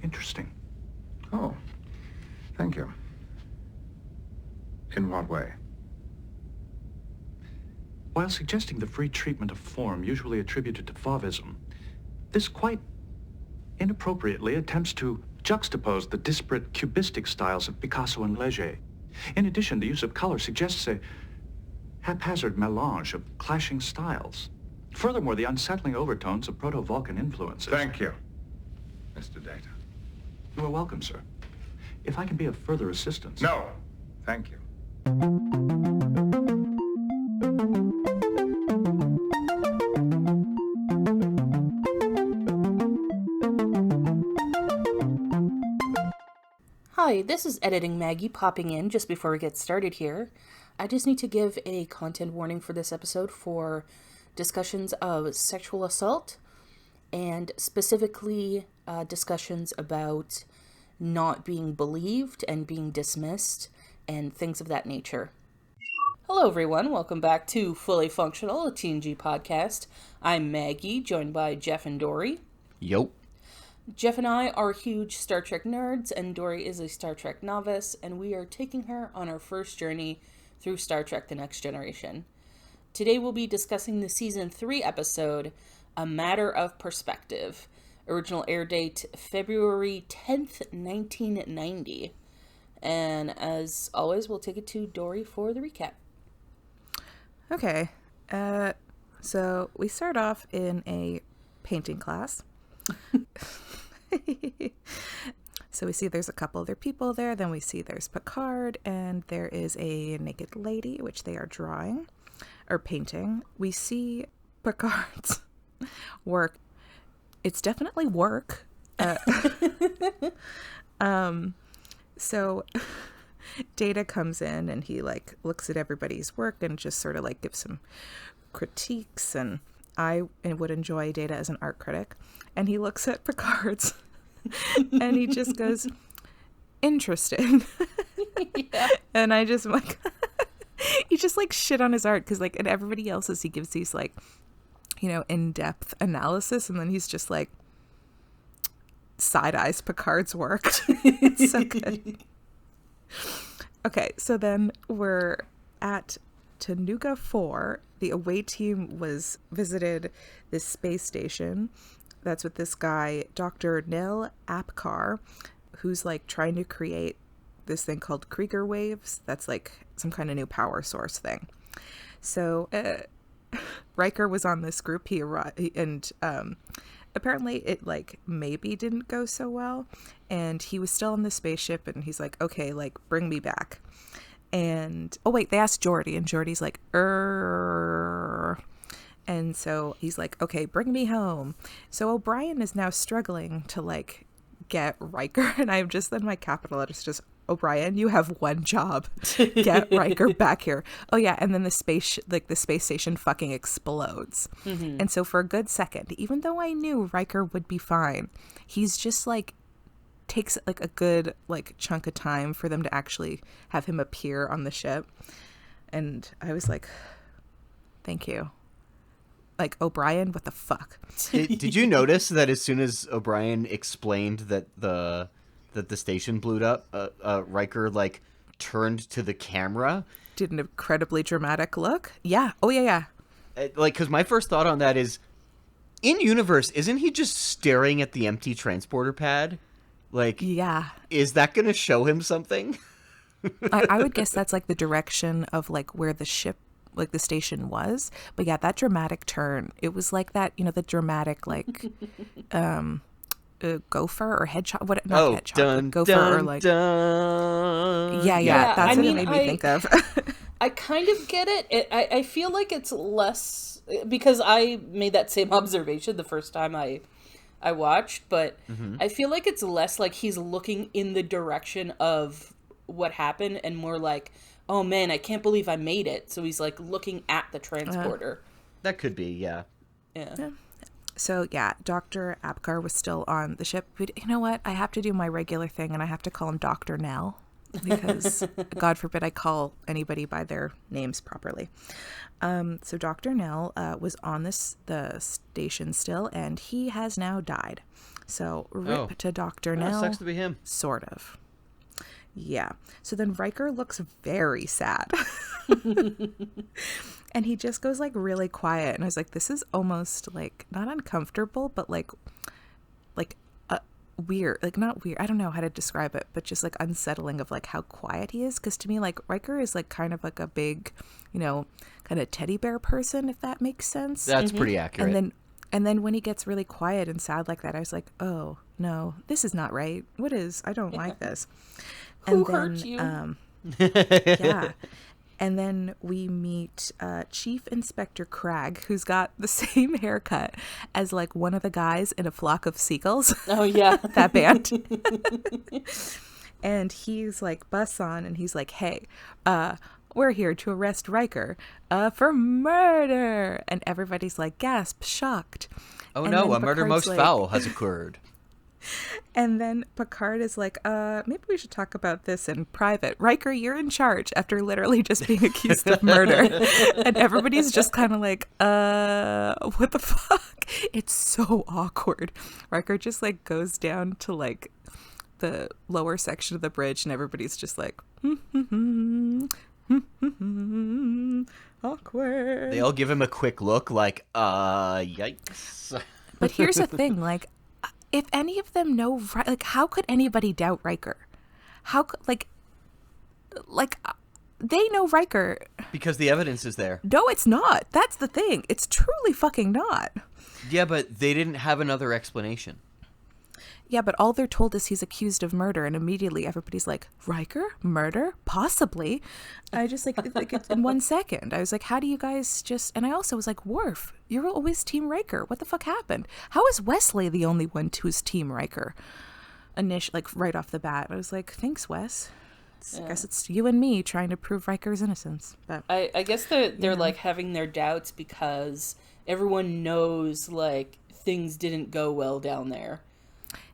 interesting. Oh, thank you. In what way? While suggesting the free treatment of form usually attributed to Fauvism, this quite inappropriately attempts to juxtapose the disparate cubistic styles of Picasso and Leger. In addition, the use of color suggests a haphazard melange of clashing styles. Furthermore, the unsettling overtones of proto-Vulcan influences. Thank you, Mr. Data. You are welcome, sir. If I can be of further assistance... No, thank you. Hi, this is Editing Maggie popping in just before we get started here. I just need to give a content warning for this episode for discussions of sexual assault and specifically discussions about not being believed and being dismissed and things of that nature. Hello everyone, welcome back to Fully Functional, a TNG podcast. I'm Maggie, joined by Jeff and Dory. Yo. Jeff and I are huge Star Trek nerds, and Dory is a Star Trek novice, and we are taking her on our first journey through Star Trek The Next Generation. Today we'll be discussing the Season 3 episode, A Matter of Perspective. Original air date, February 10th, 1990. And as always, we'll take it to Dory for the recap. Okay, so we start off in a painting class. So we see there's a couple other people there, then we see there's Picard, and there is a naked lady, which they are drawing, or painting. We see Picard's work. It's definitely work. So Data comes in, and he, looks at everybody's work and just sort of, gives some critiques, and I would enjoy Data as an art critic. And he looks at Picard's and he just goes, interesting. Yeah. And I just he just shit on his art because and everybody else's he gives these in-depth analysis, and then he's just side eyes Picard's work. It's so good. Okay, so then we're at Tanuga 4. The away team visited this space station. That's with this guy, Dr. Nil Apkar, who's trying to create this thing called Krieger waves. That's some kind of new power source thing. So Riker was on this group. He arrived, and apparently it maybe didn't go so well. And he was still on the spaceship, and he's like, okay, bring me back. And oh wait, they asked Geordi, and Geordi's like, And so he's like, okay, bring me home. So O'Brien is now struggling to get Riker, and I'm just in my capital letters just, O'Brien, you have one job. Get Riker back here. Oh yeah, and then the space station fucking explodes. Mm-hmm. And so for a good second, even though I knew Riker would be fine, he's just takes a good chunk of time for them to actually have him appear on the ship. And I was like, thank you. O'Brien, what the fuck? Did you notice that as soon as O'Brien explained that the station blew up, Riker turned to the camera, did an incredibly dramatic look? Yeah. Oh yeah. Because my first thought on that is, in universe, isn't he just staring at the empty transporter pad? Yeah. Is that going to show him something? I would guess that's the direction of where the ship, the station was. But yeah, that dramatic turn, it was that, the dramatic gopher or hedgehog, hedgehog, dun, gopher, dun, or dun. Yeah, that's what it made me think of. I kind of get it. I feel like it's less, because I made that same observation the first time I watched, but mm-hmm. I feel like it's less he's looking in the direction of what happened and more oh man, I can't believe I made it. So he's looking at the transporter. That could be, yeah. Yeah. So yeah, Dr. Apkar was still on the ship. But you know what? I have to do my regular thing, and I have to call him Dr. Nell. because God forbid I call anybody by their names properly. So Dr. Nell was on the station still, and he has now died. So rip to Dr. Nell. Sucks to be him. Sort of. Yeah. So then Riker looks very sad. And he just goes like really quiet. And I was like, this is almost like not uncomfortable, but like weird, like not weird. I don't know how to describe it, but just like unsettling of like how quiet he is. Because to me, like Riker is like kind of like a big, kind of teddy bear person, if that makes sense. That's pretty accurate. And then when he gets really quiet and sad like that, I was like, oh no, this is not right. What is? I don't like this. Who hurt you? Yeah. And then we meet Chief Inspector Cragg, who's got the same haircut as like one of the guys in A Flock of Seagulls. Oh, yeah. That band. And he's like busts on and he's like, hey, we're here to arrest Riker for murder. And everybody's like, gasp, shocked. Oh and no, a murder Picard's most like, foul has occurred. And then Picard is like, maybe we should talk about this in private. Riker, you're in charge, after literally just being accused of murder. And everybody's just kind of like, what the fuck? It's so awkward. Riker just like goes down to like the lower section of the bridge and everybody's just like, awkward. They all give him a quick look like, yikes. But here's the thing, like, if any of them know, like, how could anybody doubt Riker? How could, like, they know Riker. Because the evidence is there. No, it's not. That's the thing. It's truly fucking not. Yeah, but they didn't have another explanation. Yeah, but all they're told is he's accused of murder, and immediately everybody's like, Riker? Murder? Possibly. I just, like it's in 1 second. I was like, how do you guys just... And I also was like, Worf, you're always Team Riker. What the fuck happened? How is Wesley the only one who's Team Riker? Like, right off the bat. I was like, thanks, Wes. I guess it's you and me trying to prove Riker's innocence. But I guess they're like having their doubts because everyone knows, like, things didn't go well down there.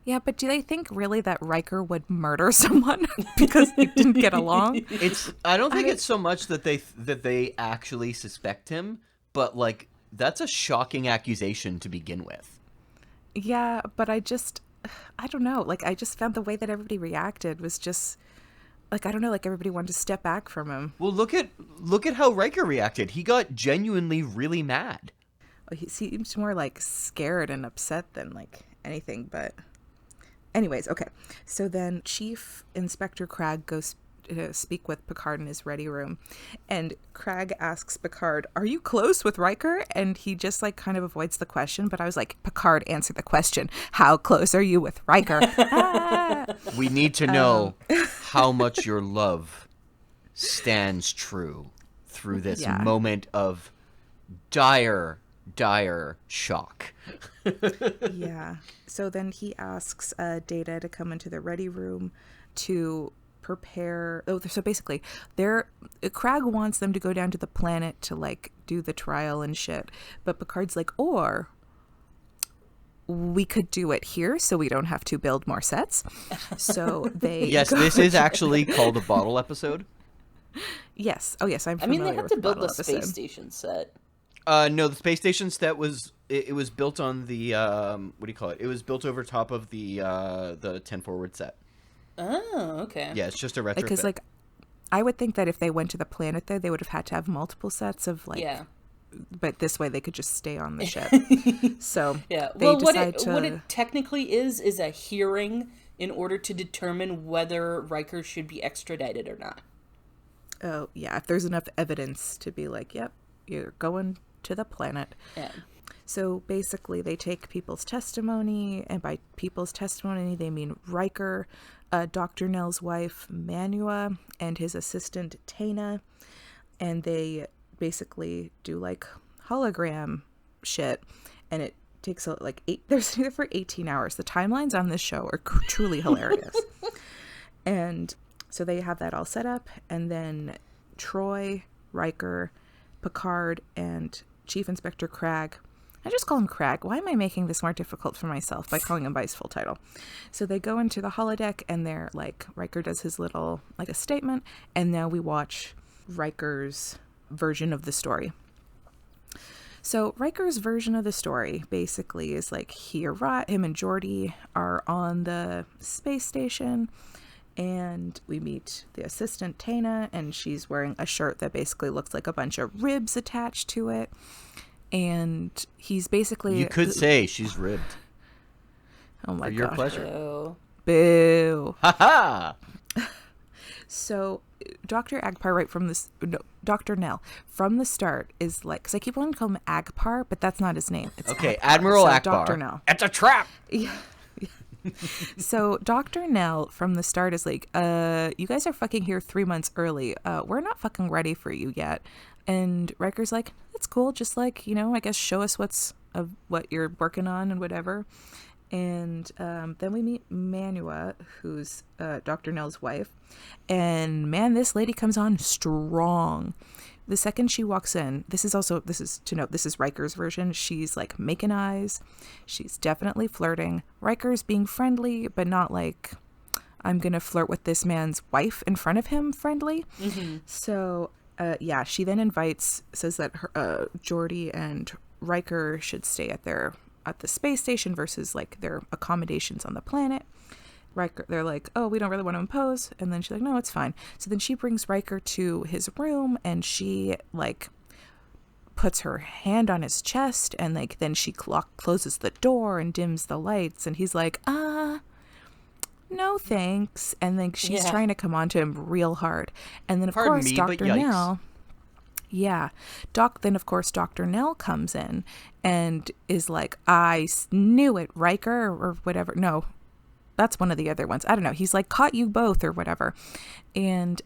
Yeah, but do they think really that Riker would murder someone because they didn't get along? I don't think it's so much that they actually suspect him, but like that's a shocking accusation to begin with. Yeah, but I don't know. Like I just found the way that everybody reacted was just like, I don't know, like everybody wanted to step back from him. Well, look at how Riker reacted. He got genuinely really mad. He seems more like scared and upset than like anything, but anyways, okay. So then Chief Inspector Cragg goes to speak with Picard in his ready room, and Cragg asks Picard, are you close with Riker? And he just like kind of avoids the question, but I was like, Picard, answer the question. How close are you with Riker? We need to know how much your love stands true through this moment of dire shock. Yeah. So then he asks Data to come into the ready room to prepare. Oh, so basically, Cragg wants them to go down to the planet to like do the trial and shit. But Picard's like, or we could do it here, so we don't have to build more sets. So they. Yes, this is actually called a bottle episode. Yes. Oh, yes. I'm. I mean, they have to build the a space station set. No, the space station set was built on the what do you call it? It was built over top of the 10 forward set. Oh, okay. Yeah, it's just a retrofit. Because like, I would think that if they went to the planet there, they would have had to have multiple sets of like. Yeah. But this way, they could just stay on the ship. So yeah. They well, what decide it technically is a hearing in order to determine whether Riker should be extradited or not. Oh yeah, if there's enough evidence to be like, yep, you're going to the planet. Yeah. So basically they take people's testimony, and by people's testimony they mean Riker, Dr. Nell's wife Manuela, and his assistant Tana, and they basically do like hologram shit, and it takes like they're there for 18 hours. The timelines on this show are truly hilarious. And so they have that all set up, and then Troy, Riker, Picard, and Chief Inspector Cragg I just call him Crag. Why am I making this more difficult for myself by calling him by his full title? So they go into the holodeck and they're like, Riker does his little, like a statement. And now we watch Riker's version of the story. So Riker's version of the story basically is like him and Geordi are on the space station and we meet the assistant Tana and she's wearing a shirt that basically looks like a bunch of ribs attached to it. And he's basically... You could say she's ribbed. Oh my For your God. pleasure. Ew. Boo. Ha ha! So Dr. Dr. Nell from the start is like, because I keep wanting to call him Agpar, but that's not his name. It's Okay, Agpar. Admiral So Akbar. Dr. Nell. It's a trap! Yeah. So Dr. Nell from the start is like, you guys are fucking here 3 months early. We're not fucking ready for you yet. And Riker's like, it's cool. Just like, I guess show us what you're working on and whatever. And then we meet Manuela, who's Dr. Nell's wife. And man, this lady comes on strong. The second she walks in, this is Riker's version. She's like making eyes. She's definitely flirting. Riker's being friendly, but not like, I'm going to flirt with this man's wife in front of him friendly. Mm-hmm. So, she then says that Geordi and Riker should stay at the space station versus like their accommodations on the planet. Riker, they're like, oh, we don't really want to impose. And then she's like, no, it's fine. So then she brings Riker to his room and she like puts her hand on his chest and like then she closes the door and dims the lights. And he's like, no thanks. And then she's trying to come on to him real hard. And then of course Dr. Nell. Yeah. Then of course Dr. Nell comes in and is like, I knew it, Riker, or whatever. No, that's one of the other ones. I don't know. He's like, caught you both or whatever. And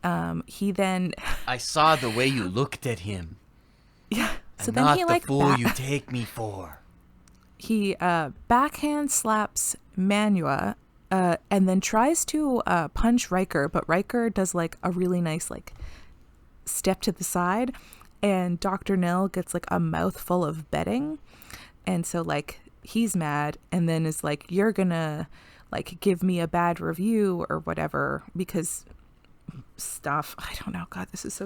he then... I saw the way you looked at him. Yeah. So I'm then not he the like... fool you take me for. He backhand slaps Manuela and then tries to punch Riker. But Riker does like a really nice like step to the side. And Dr. Nell gets like a mouthful of bedding. And so like he's mad and then is like, you're gonna like give me a bad review or whatever because stuff. I don't know. God, this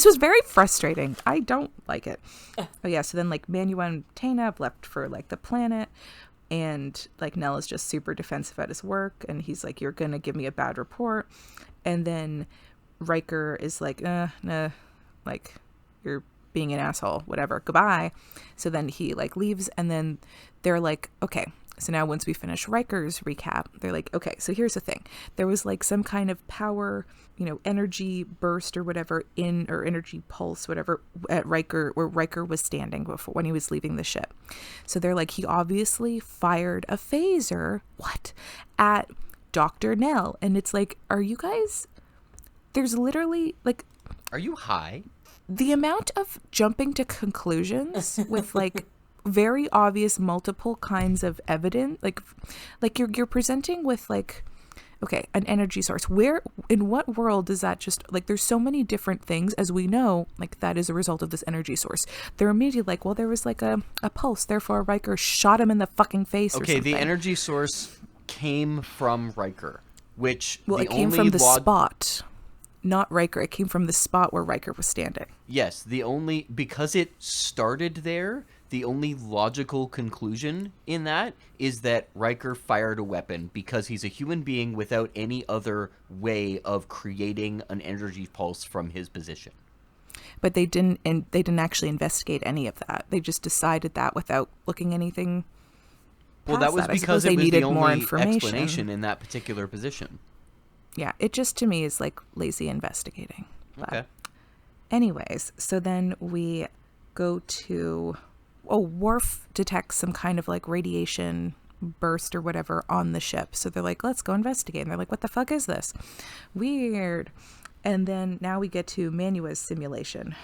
was very frustrating. I don't like it. Oh yeah. So then like Manuela and Tana have left for like the planet and like Nell is just super defensive at his work. And he's like, you're going to give me a bad report. And then Riker is like, nah, like you're being an asshole, whatever, goodbye. So then he like leaves and then they're like, okay. So now once we finish Riker's recap, they're like, okay, so here's the thing. There was like some kind of power, energy burst or whatever or energy pulse, whatever at Riker, where Riker was standing before when he was leaving the ship. So they're like, he obviously fired a phaser, at Dr. Nell. And it's like, are you guys, there's literally like. Are you high? The amount of jumping to conclusions with like very obvious multiple kinds of evidence, like you're presenting with like, okay, an energy source. Where, in what world does that just like, there's so many different things as we know, like that is a result of this energy source. They're immediately like, well, there was like a pulse, therefore Riker shot him in the fucking face or something. Okay, the energy source came from Riker, which it came from the spot. Not Riker. It came from the spot where Riker was standing. Yes, because it started there, the only logical conclusion in that is that Riker fired a weapon because he's a human being without any other way of creating an energy pulse from his position. But they didn't actually investigate any of that. They just decided that without looking anything past that was because they it was needed the only more information. explanation in that particular position. Yeah, it just to me is like lazy investigating. But Okay. Anyways, so then we go to Worf detects some kind of like radiation burst or whatever on the ship. So they're like, let's go investigate. And they're like, what the fuck is this? Weird. And then now we get to Manuela's simulation.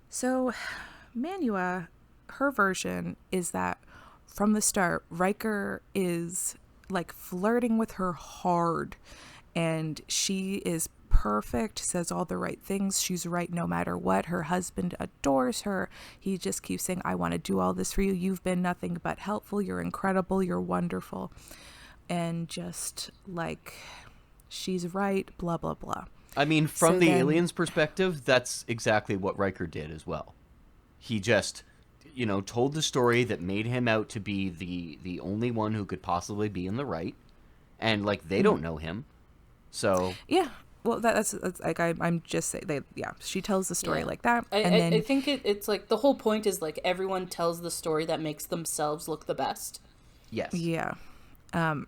So Manuela, her version is that from the start, Riker is like flirting with her hard and she is perfect, says all the right things. She's right no matter what. Her husband adores her. He just keeps saying, I want to do all this for you. You've been nothing but helpful. You're incredible. You're wonderful. And just like, she's right, blah, blah, blah. I mean, from the alien's perspective, that's exactly what Riker did as well. He just, told the story that made him out to be the only one who could possibly be in the right. And, like, they don't know him. So... Yeah. Well, that's like, I'm just saying, she tells the story like that. I think it's like, the whole point is, like, everyone tells the story that makes themselves look the best. Yes. Yeah.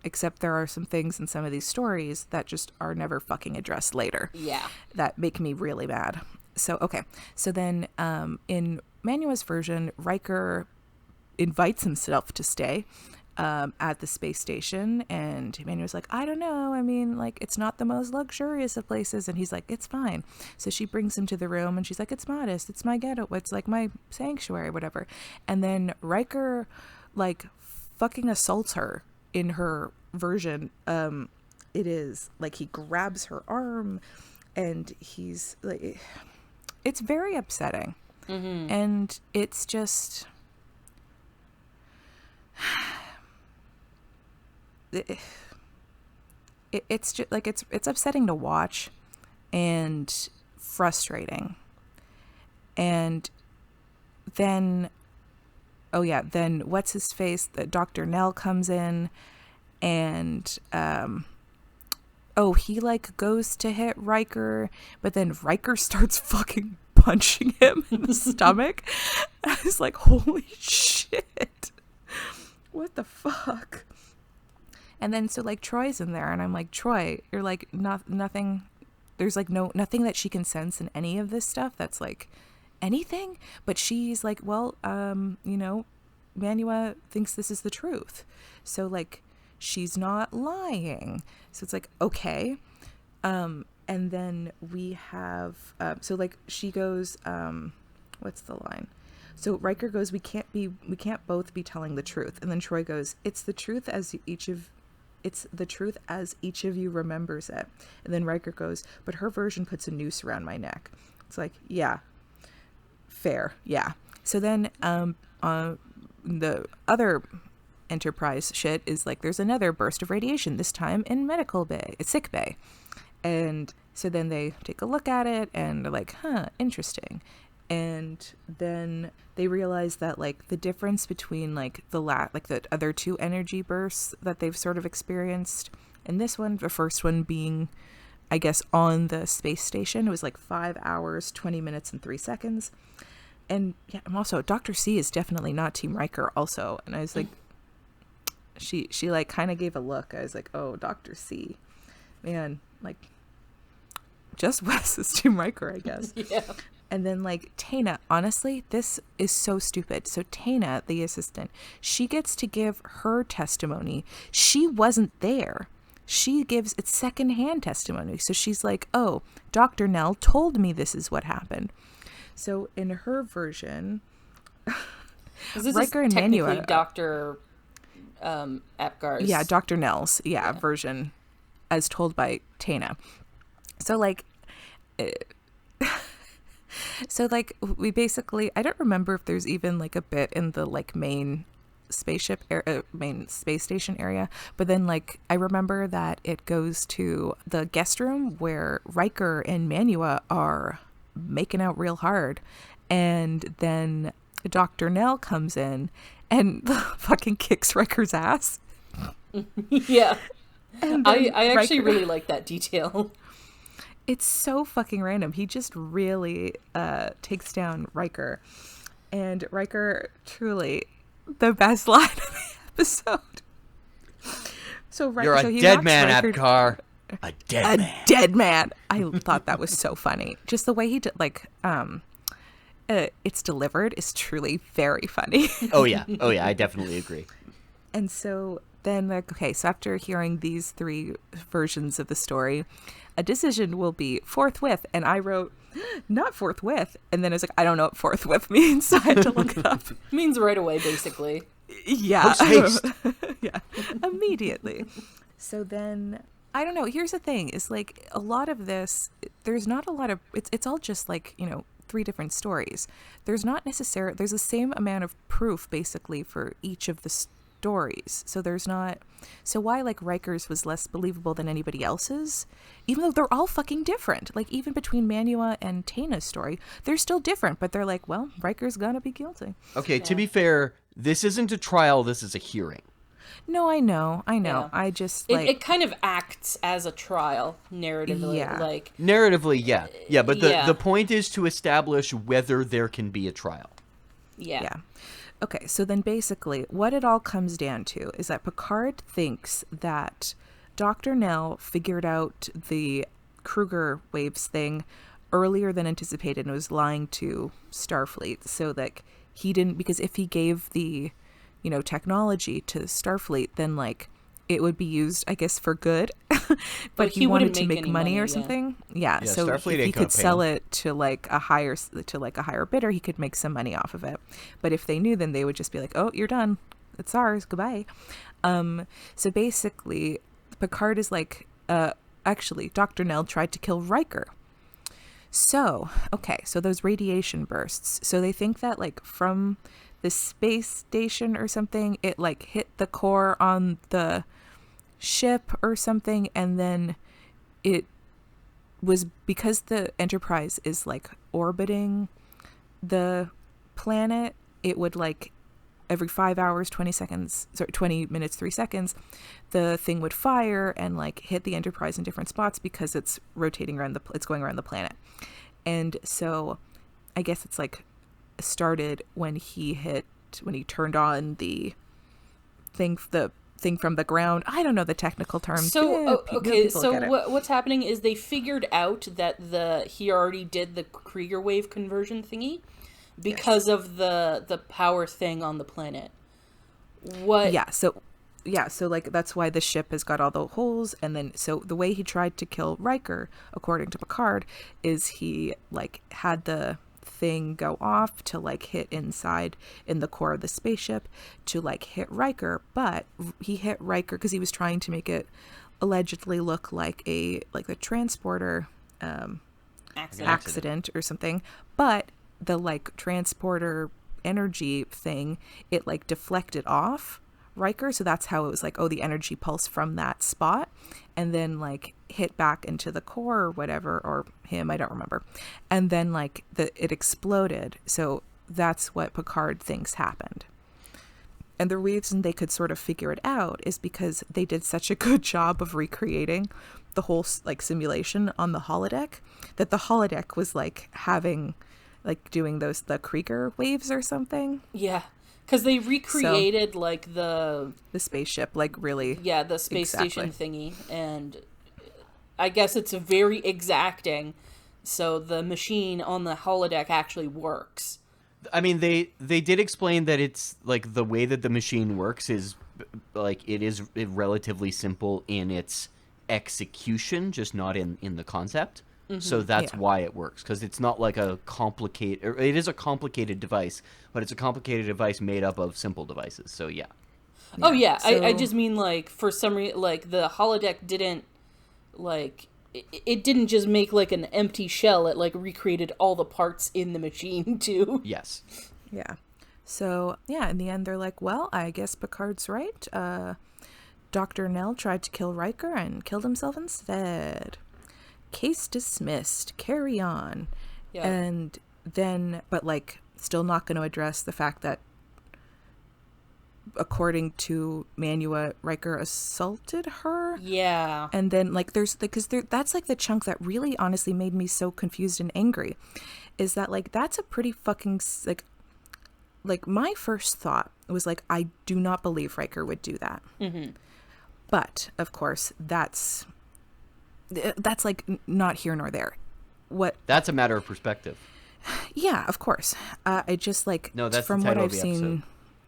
Except there are some things in some of these stories that just are never fucking addressed later. Yeah. That make me really mad. So, okay. So then in Manua's version, Riker invites himself to stay at the space station. And Manua's like, I don't know. I mean, like, it's not the most luxurious of places. And he's like, it's fine. So she brings him to the room and she's like, it's modest. It's my ghetto. It's like my sanctuary, whatever. And then Riker, like, fucking assaults her. In her version, it is like he grabs her arm and he's like, it's very upsetting. Mm-hmm. And it's just, it's just like, it's upsetting to watch and frustrating. And then then what's his face? Dr. Nell comes in and he like goes to hit Riker, but then Riker starts fucking punching him in the stomach. I was like, holy shit. What the fuck? And then so like Troy's in there and I'm like, Troy, you're like nothing. There's like nothing that she can sense in any of this stuff that's like anything, but she's like, well, Manua thinks this is the truth, so like she's not lying. So it's like, okay. And then we have so like she goes, what's the line? So Riker goes, we can't both be telling the truth. And then Troy goes, it's the truth as each of you remembers it. And then Riker goes, but her version puts a noose around my neck. It's like, yeah, fair, yeah. So then the other Enterprise shit is like, there's another burst of radiation, this time in sick bay. And so then they take a look at it and they're like, interesting. And then they realize that like the difference between like the other two energy bursts that they've sort of experienced, and this one, the first one being, I guess, on the space station, it was like 5 hours, 20 minutes, and 3 seconds. And yeah, I'm also, Dr. C is definitely not Team Riker also. And I was like, she like kind of gave a look. I was like, oh, Dr. C, man, like just Wes is Team Riker, I guess. Yeah. And then like Tana, honestly, this is so stupid. So Tana, the assistant, she gets to give her testimony. She wasn't there. She gives it secondhand testimony. So she's like, oh, Dr. Nell told me this is what happened. So in her version, Riker and Manua, Dr. Apgar's. Yeah, Dr. Nell's, version as told by Tana. So like, we basically, I don't remember if there's even like a bit in the like main main space station area, but then like I remember that it goes to the guest room where Riker and Manua are making out real hard, and then Dr. Nell comes in and fucking kicks Riker's ass. Yeah. I actually really like that detail. It's so fucking random. He just really takes down Riker. And Riker, truly the best line of the episode. So Riker, you're a dead man, Apgar. A dead man. I thought that was so funny. Just the way he did, like, it's delivered is truly very funny. Oh yeah, I definitely agree. And so then, like, okay, so after hearing these three versions of the story, a decision will be forthwith. And I wrote, not forthwith. And then I was like, I don't know what forthwith means, so I had to look it up. It means right away, basically. Yeah. Post haste. Yeah, immediately. So then I don't know. Here's the thing: is like a lot of this. There's not a lot of. It's all just like, you know, 3 different stories. There's not necessarily. There's the same amount of proof basically for each of the stories. So there's not. So why like Riker's was less believable than anybody else's, even though they're all fucking different. Like even between Manua and Tana's story, they're still different. But they're like, well, Riker's gonna be guilty. Okay, to be fair, this isn't a trial. This is a hearing. No, I know. Yeah. I just It kind of acts as a trial narratively. Yeah. Like, Narratively, yeah. Yeah, but Yeah. the point is to establish whether there can be a trial. yeah. Okay, so then basically what it all comes down to is that Picard thinks that Dr. Nell figured out the Kruger waves thing earlier than anticipated and was lying to Starfleet so that he didn't, because if he gave the, you know, technology to Starfleet, then like it would be used, I guess, for good, but he wanted wouldn't to make make any money money, or yeah. something. Yeah, Yeah, so Starfleet if he ain't gonna could pay sell him. it to like a higher bidder, he could make some money off of it. But if they knew, then they would just be like, "Oh, you're done. It's ours. Goodbye." So basically, Picard is like, actually, Dr. Nell tried to kill Riker. So, okay, so those radiation bursts. So they think that like from the space station or something, it like hit the core on the ship or something, and then it was because the Enterprise is like orbiting the planet, it would like every 5 hours 20 minutes 3 seconds the thing would fire and like hit the Enterprise in different spots because it's rotating around it's going around the planet. And so I guess it's like started when he turned on the thing from the ground. I don't know the technical terms. So okay, people get it. what's happening is they figured out that he already did the Krieger wave conversion thingy because of the power thing on the planet. What? So like that's why the ship has got all the holes. And then so the way he tried to kill Riker, according to Picard, is he like had the thing go off to like hit inside in the core of the spaceship to like hit Riker, but he hit Riker because he was trying to make it allegedly look like the transporter accident or something, but the like transporter energy thing, it like deflected off Riker, so that's how it was like, oh, the energy pulse from that spot and then like hit back into the core or whatever, or him, I don't remember, and then like it exploded. So that's what Picard thinks happened. And the reason they could sort of figure it out is because they did such a good job of recreating the whole like simulation on the holodeck that the holodeck was like having like doing the Krieger waves or something. Yeah, because they recreated like the spaceship, like really. Yeah, the space station thingy, and I guess it's very exacting. So the machine on the holodeck actually works. I mean, they did explain that it's like the way that the machine works is like it is relatively simple in its execution, just not in the concept. Mm-hmm. So that's why it works, because it's not like a complicated, or it is a complicated device, but it's a complicated device made up of simple devices. So yeah. Oh yeah, so... I just mean like for some reason, like the holodeck didn't like it didn't just make like an empty shell. It like recreated all the parts in the machine too. Yes. Yeah. So yeah, in the end they're like, well, I guess Picard's right. Dr. Nell tried to kill Riker and killed himself instead. Case dismissed. Carry on. Yeah. And then, but like, still not going to address the fact that, according to Manua, Riker assaulted her. Yeah. And then, like, that's like the chunk that really honestly made me so confused and angry. Is that, like, that's a pretty fucking, like my first thought was, like, I do not believe Riker would do that. Mm-hmm. But, of course, that's like not here nor there. That's a matter of perspective. Yeah, of course. I just like, no, that's from the title what I've of the seen.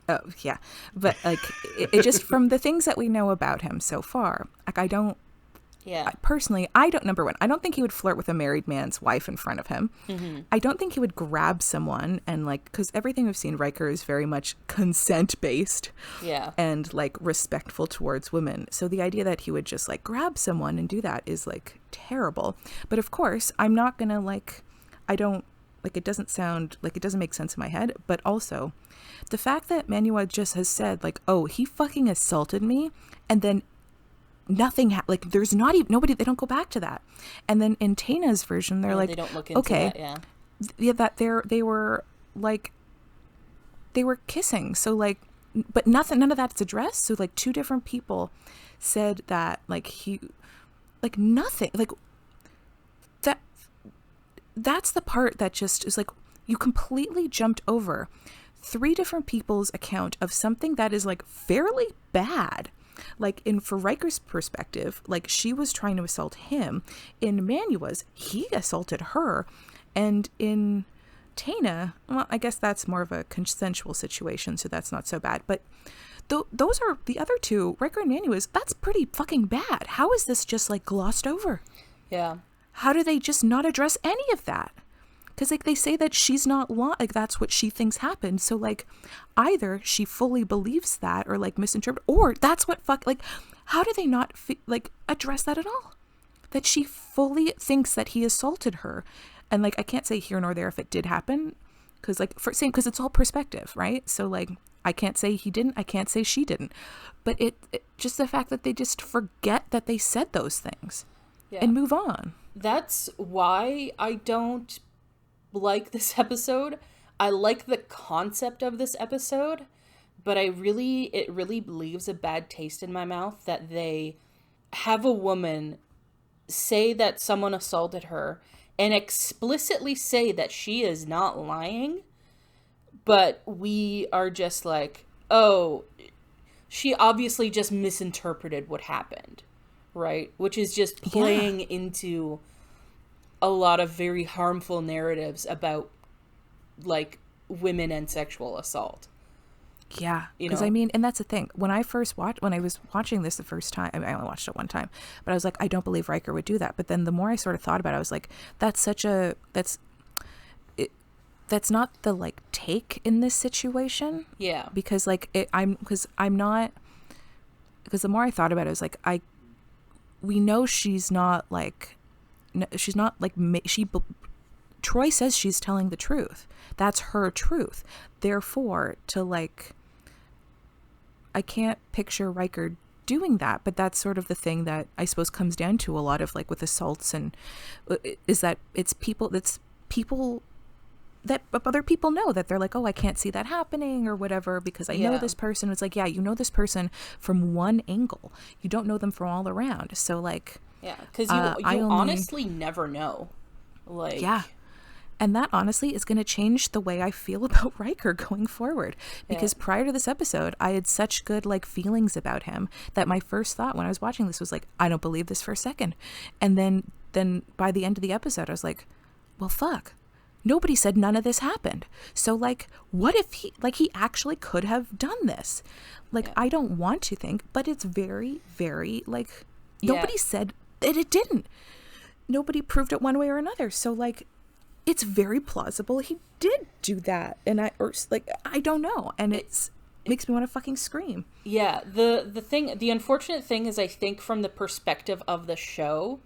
Oh yeah, but like it just from the things that we know about him so far, like I don't Yeah. Personally, number one, I don't think he would flirt with a married man's wife in front of him. Mm-hmm. I don't think he would grab someone and like, because everything we've seen, Riker is very much consent based. Yeah. And like respectful towards women. So the idea that he would just like grab someone and do that is like terrible. But of course, I'm not gonna like, I don't like, it doesn't sound like, it doesn't make sense in my head. But also the fact that Manuela just has said like, oh, he fucking assaulted me, and then nothing like there's not even nobody, they don't go back to that. And then in Tana's version they're like, they don't look into okay that, that they were like, they were kissing, so like, but none of that's addressed. So like two different people said that like he, like nothing, like that's the part that just is like, you completely jumped over three different people's account of something that is like fairly bad. Like for Riker's perspective, like she was trying to assault him. In Manuela's, he assaulted her. And in Tana, well, I guess that's more of a consensual situation, so that's not so bad. But those are the other two, Riker and Manuela's, that's pretty fucking bad. How is this just like glossed over? Yeah. How do they just not address any of that? Because like they say that she's not like that's what she thinks happened. So like either she fully believes that or like misinterpret, or that's what like how do they not like address that at all? That she fully thinks that he assaulted her. And like I can't say here nor there if it did happen, because like because it's all perspective, right? So like I can't say he didn't, I can't say she didn't, but it just the fact that they just forget that they said those things and move on. That's why I don't like this episode. I like the concept of this episode, but it really leaves a bad taste in my mouth that they have a woman say that someone assaulted her and explicitly say that she is not lying, but we are just like, oh, she obviously just misinterpreted what happened, right? Which is just playing into a lot of very harmful narratives about like women and sexual assault. Yeah, because I mean, and that's the thing. When I was watching this the first time, I mean, I only watched it one time, but I was like, I don't believe Riker would do that. But then the more I sort of thought about it, I was like, that's not the like take in this situation. Yeah, because like because the more I thought about it, I was like, we know she's not like. No, she's not like Troy says she's telling the truth. That's her truth. Therefore, to like, I can't picture Riker doing that, but that's sort of the thing that I suppose comes down to a lot of like with assaults, and is that it's people that other people know that they're like, oh, I can't see that happening or whatever because I know this person. It's like, yeah, you know this person from one angle. You don't know them from all around. So like. Yeah, because you honestly never know. Like, yeah. And that honestly is going to change the way I feel about Riker going forward. Because prior to this episode, I had such good like feelings about him that my first thought when I was watching this was like, I don't believe this for a second. And then by the end of the episode, I was like, well, fuck. Nobody said none of this happened. So like, what if he actually could have done this? Like, I don't want to think, but it's very, very like, nobody said that it didn't. Nobody proved it one way or another. So like, it's very plausible he did do that. And I don't know. And it makes me want to fucking scream. Yeah. The unfortunate thing is, I think from the perspective of the show,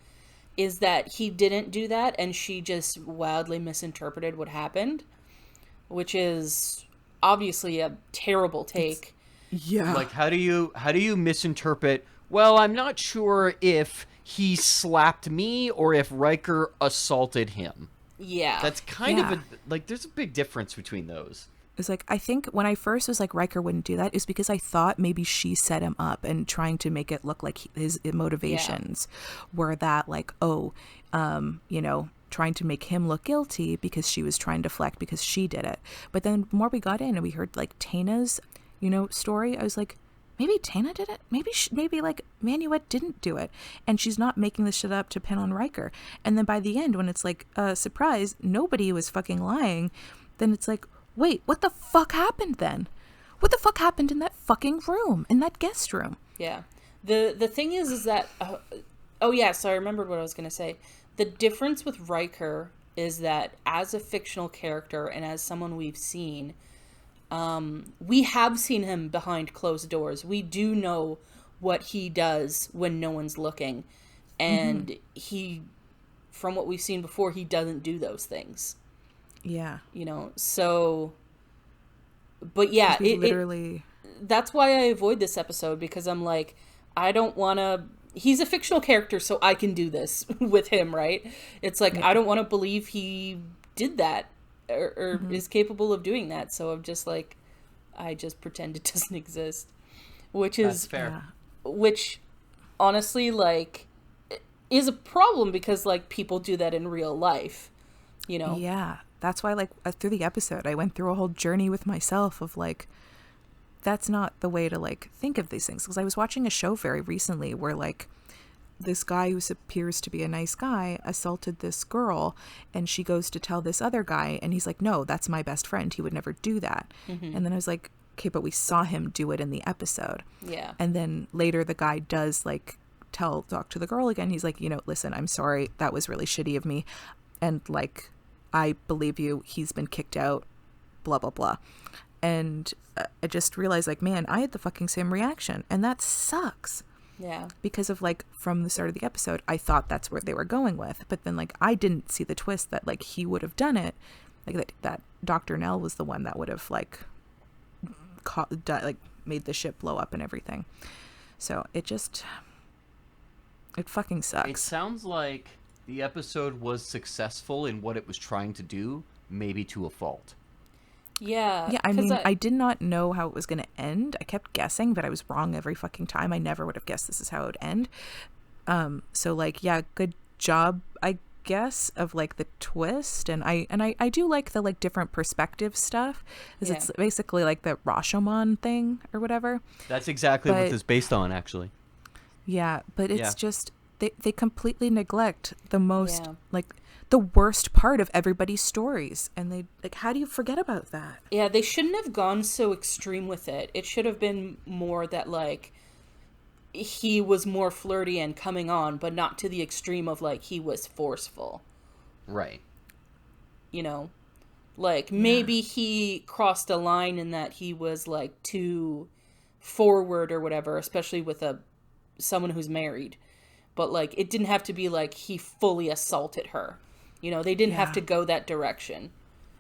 is that he didn't do that and she just wildly misinterpreted what happened, which is obviously a terrible take. Like, how do you misinterpret, well, I'm not sure if he slapped me or if Riker assaulted him. Yeah. That's kind of there's a big difference between those. It's like, I think when I first was like, Riker wouldn't do that, is because I thought maybe she set him up and trying to make it look like his motivations were that like, trying to make him look guilty because she was trying to deflect because she did it. But then the more we got in and we heard like Tana's, story, I was like, maybe Tana did it. Maybe like Manuela didn't do it, and she's not making this shit up to pin on Riker. And then by the end, when it's like, surprise, nobody was fucking lying, then it's like, wait, what the fuck happened then? What the fuck happened in that fucking room, in that guest room? Yeah. The thing is that Oh, yeah, so I remembered what I was going to say. The difference with Riker is that as a fictional character and as someone we've seen, we have seen him behind closed doors. We do know what he does when no one's looking. And he, from what we've seen before, he doesn't do those things. Yeah. You know, so... But yeah, literally... that's why I avoid this episode, because I'm like, I don't want to... He's a fictional character, so I can do this with him, right? It's like, I don't want to believe he did that or is capable of doing that. So I'm just like, I just pretend it doesn't exist. Which is... That's fair. Which, honestly, like, is a problem because, like, people do that in real life, you know? Yeah. That's why, like, through the episode, I went through a whole journey with myself of, like, that's not the way to, like, think of these things. Because I was watching a show very recently where, like, this guy who appears to be a nice guy assaulted this girl, and she goes to tell this other guy, and he's like, no, that's my best friend. He would never do that. And then I was like, okay, but we saw him do it in the episode. Yeah. And then later the guy does, like, talk to the girl again. He's like, you know, listen, I'm sorry. That was really shitty of me. And, like, I believe you. He's been kicked out, blah, blah, blah. And I just realized, like, man, I had the fucking same reaction. And that sucks. Yeah. Because of, like, from the start of the episode, I thought that's where they were going with. But then, like, I didn't see the twist that, like, he would have done it. Like, that Dr. Nell was the one that would have, like, made the ship blow up and everything. So it fucking sucks. It sounds like the episode was successful in what it was trying to do, maybe to a fault. Yeah. Yeah, I mean, I did not know how it was going to end. I kept guessing, but I was wrong every fucking time. I never would have guessed this is how it would end. So, like, yeah, good job, I guess, of, like, the twist. And I do like the, like, different perspective stuff, because it's basically like the Rashomon thing or whatever. That's exactly what this is based on, actually. Yeah, but it's just they completely neglect the most like the worst part of everybody's stories, and they, like, how do you forget about that? Yeah, they shouldn't have gone so extreme with it. It should have been more that, like, he was more flirty and coming on, but not to the extreme of, like, he was forceful. Right. You know? Like, maybe he crossed a line in that he was, like, too forward or whatever, especially with someone who's married. But, like, it didn't have to be, like, he fully assaulted her. You know, they didn't have to go that direction.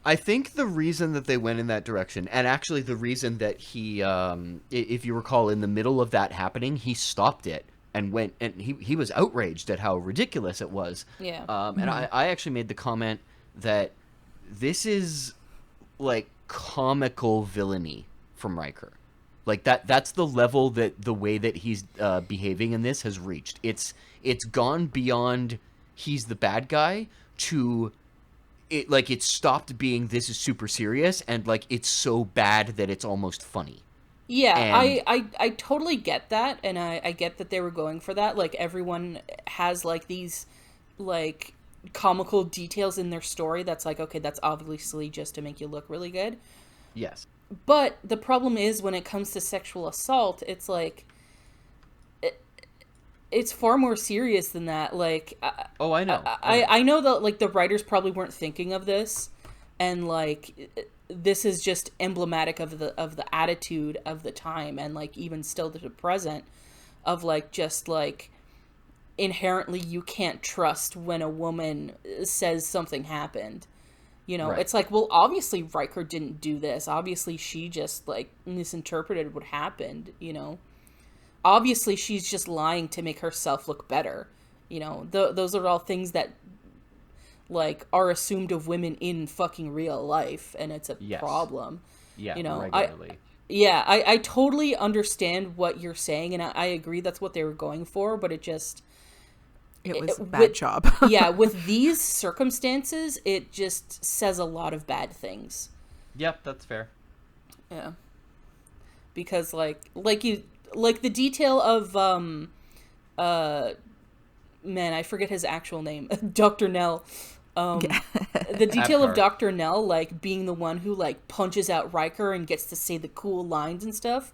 I think the reason that they went in that direction, and actually the reason that he, if you recall, in the middle of that happening, he stopped it and went, and he was outraged at how ridiculous it was. Yeah. And I actually made the comment that this is, like, comical villainy from Riker. Like, that's the level that the way that he's behaving in this has reached. It's gone beyond he's the bad guy to it, like, it stopped being this is super serious, and, like, it's so bad that it's almost funny. Yeah, And I totally get that, and I get that they were going for that. Like, everyone has, like, these, like, comical details in their story that's like, okay, that's obviously just to make you look really good. yes. But the problem is, when it comes to sexual assault, it's like, it's far more serious than that. Like, Oh, I know. I know that, like, the writers probably weren't thinking of this, and, like, this is just emblematic of the attitude of the time, and, like, even still to the present, of, like, just, like, inherently you can't trust when a woman says something happened. You know, Right. It's like, well, obviously Riker didn't do this. Obviously she just, like, misinterpreted what happened, you know. Obviously she's just lying to make herself look better. You know, those are all things that, like, are assumed of women in fucking real life, and it's a problem. Yeah, you know, regularly. I totally understand what you're saying, and I agree that's what they were going for, but it was a bad job. Yeah, with these circumstances, it just says a lot of bad things. Yep, that's fair. Yeah. Because, like the detail of, man, I forget his actual name, Dr. Nell. The detail of Dr. Nell, like, being the one who, like, punches out Riker and gets to say the cool lines and stuff.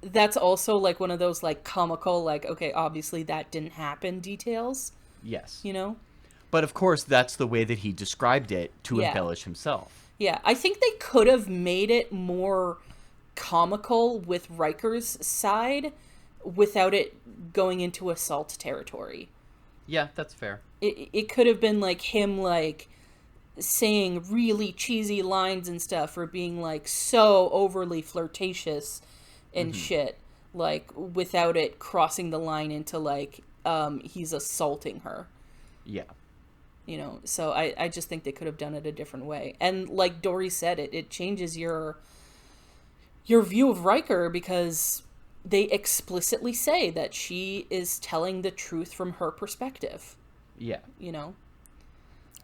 that's also like one of those like comical, like, okay, obviously that didn't happen details, Yes. you know? But of course, that's the way that he described it to Yeah. embellish himself. Yeah, I think they could have made it more comical with Riker's side without it going into assault territory. Yeah, that's fair. It could have been like him like saying really cheesy lines and stuff, or being like so overly flirtatious and shit, like without it crossing the line into like he's assaulting her. Yeah. You know, so I just think they could have done it a different way. And like Dory said, it changes your view of Riker, because they explicitly say that she is telling the truth from her perspective, Yeah. you know?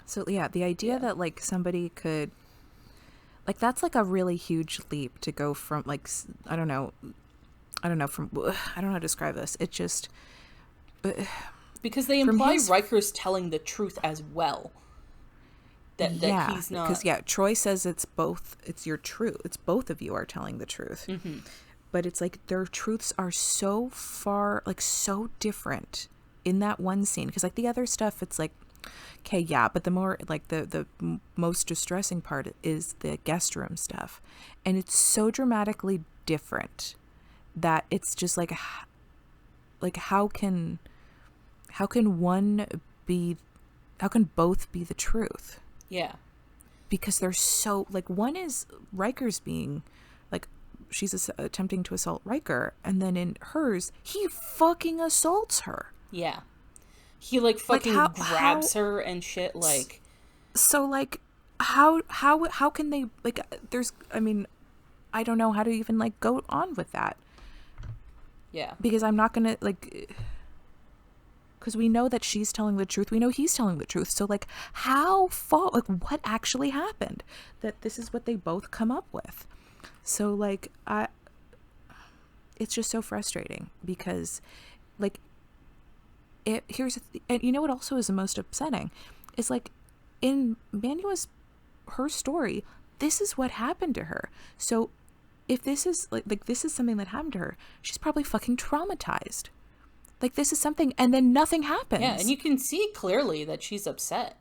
So yeah, the idea that like somebody could, like, that's like a really huge leap to go from like, I don't know how to describe this. It just, Because they From imply his- Riker's telling the truth as well. That yeah, he's not. because yeah, Troy says it's both. It's your truth. It's both of you are telling the truth. But it's like their truths are so far, like so different in that one scene. Because like the other stuff, it's like, okay, yeah, but the more like the most distressing part is the guest room stuff, and it's so dramatically different that it's just like how can one be, how can both be the truth? Yeah. Because they're so like, one is Riker's being like, she's attempting to assault Riker, and then in hers he fucking assaults her. Yeah. He like fucking how- grabs her and shit, like. So like how can they, like, there's, I mean, I don't know how to even like go on with that, Yeah. because I'm not gonna like, because we know that she's telling the truth, we know he's telling the truth, so like how far, like what actually happened that this is what they both come up with. So like it's just so frustrating, because like and you know what also is the most upsetting is like in Manuela's, her story, this is what happened to her. So if this is like this is something that happened to her, she's probably fucking traumatized. Like this is something, and then nothing happens. Yeah, and you can see clearly that she's upset.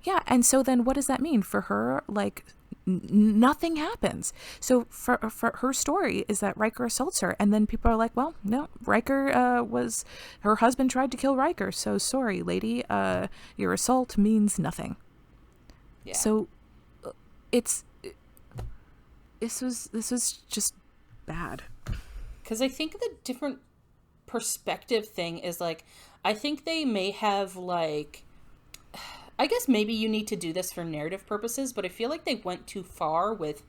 Yeah, and so then what does that mean for her? Like nothing happens. So for her story is that Riker assaults her, and then people are like, well, no, Riker was, her husband tried to kill Riker, so sorry, lady, your assault means nothing. Yeah. So this was just bad. Because I think the different perspective thing is like, I think they may have like, I guess maybe you need to do this for narrative purposes, but I feel like they went too far with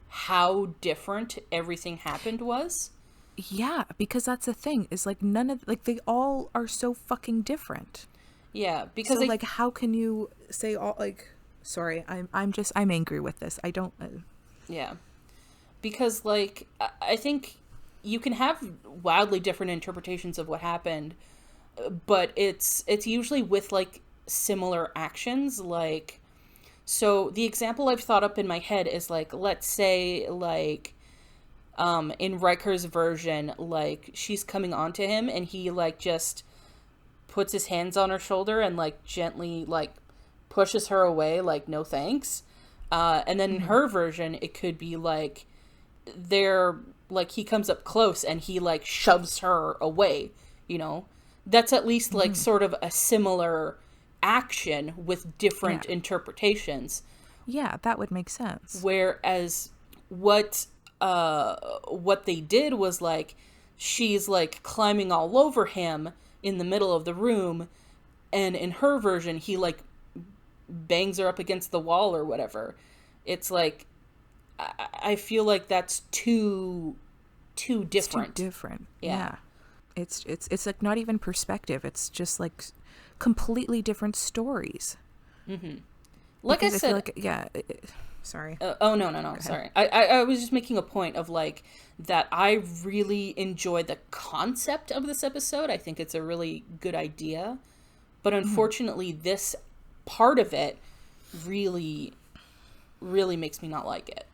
how different everything happened was. Yeah, because that's the thing, is like none of, like they all are so fucking different. Yeah, because So like how can you say all, like, sorry, I'm angry with this. I don't yeah, because like I think you can have wildly different interpretations of what happened, but it's usually with like similar actions. Like, so the example I've thought up in my head is like, let's say like in Riker's version, like she's coming onto him and he like just puts his hands on her shoulder and like gently like pushes her away, like no thanks. And then in her version, it could be like they're like, he comes up close and he like shoves her away, you know. That's at least like sort of a similar action with different interpretations. yeah, that would make sense. Whereas what they did was like, she's like climbing all over him in the middle of the room, and in her version he like bangs her up against the wall or whatever. It's like, I feel like that's too different. It's too different. Yeah. It's like not even perspective. It's just like completely different stories. Mm-hmm. Like I said, sorry. No. Sorry. I was just making a point of like that I really enjoy the concept of this episode. I think it's a really good idea. But unfortunately, this part of it really, really makes me not like it.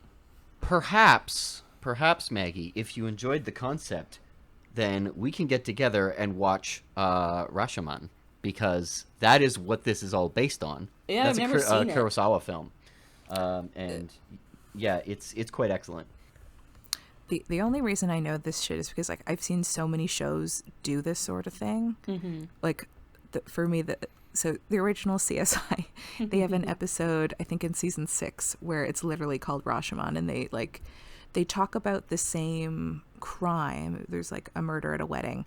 Perhaps perhaps, Maggie, if you enjoyed the concept, then we can get together and watch Rashomon, because that is what this is all based on. Yeah, That's I've never seen it. Kurosawa film, and yeah, it's quite excellent. The only reason I know this shit is because like I've seen so many shows do this sort of thing. Mm-hmm. Like for me, so the original CSI, they have an episode I think in season 6 where it's literally called Rashomon, and they talk about the same crime. There's like a murder at a wedding,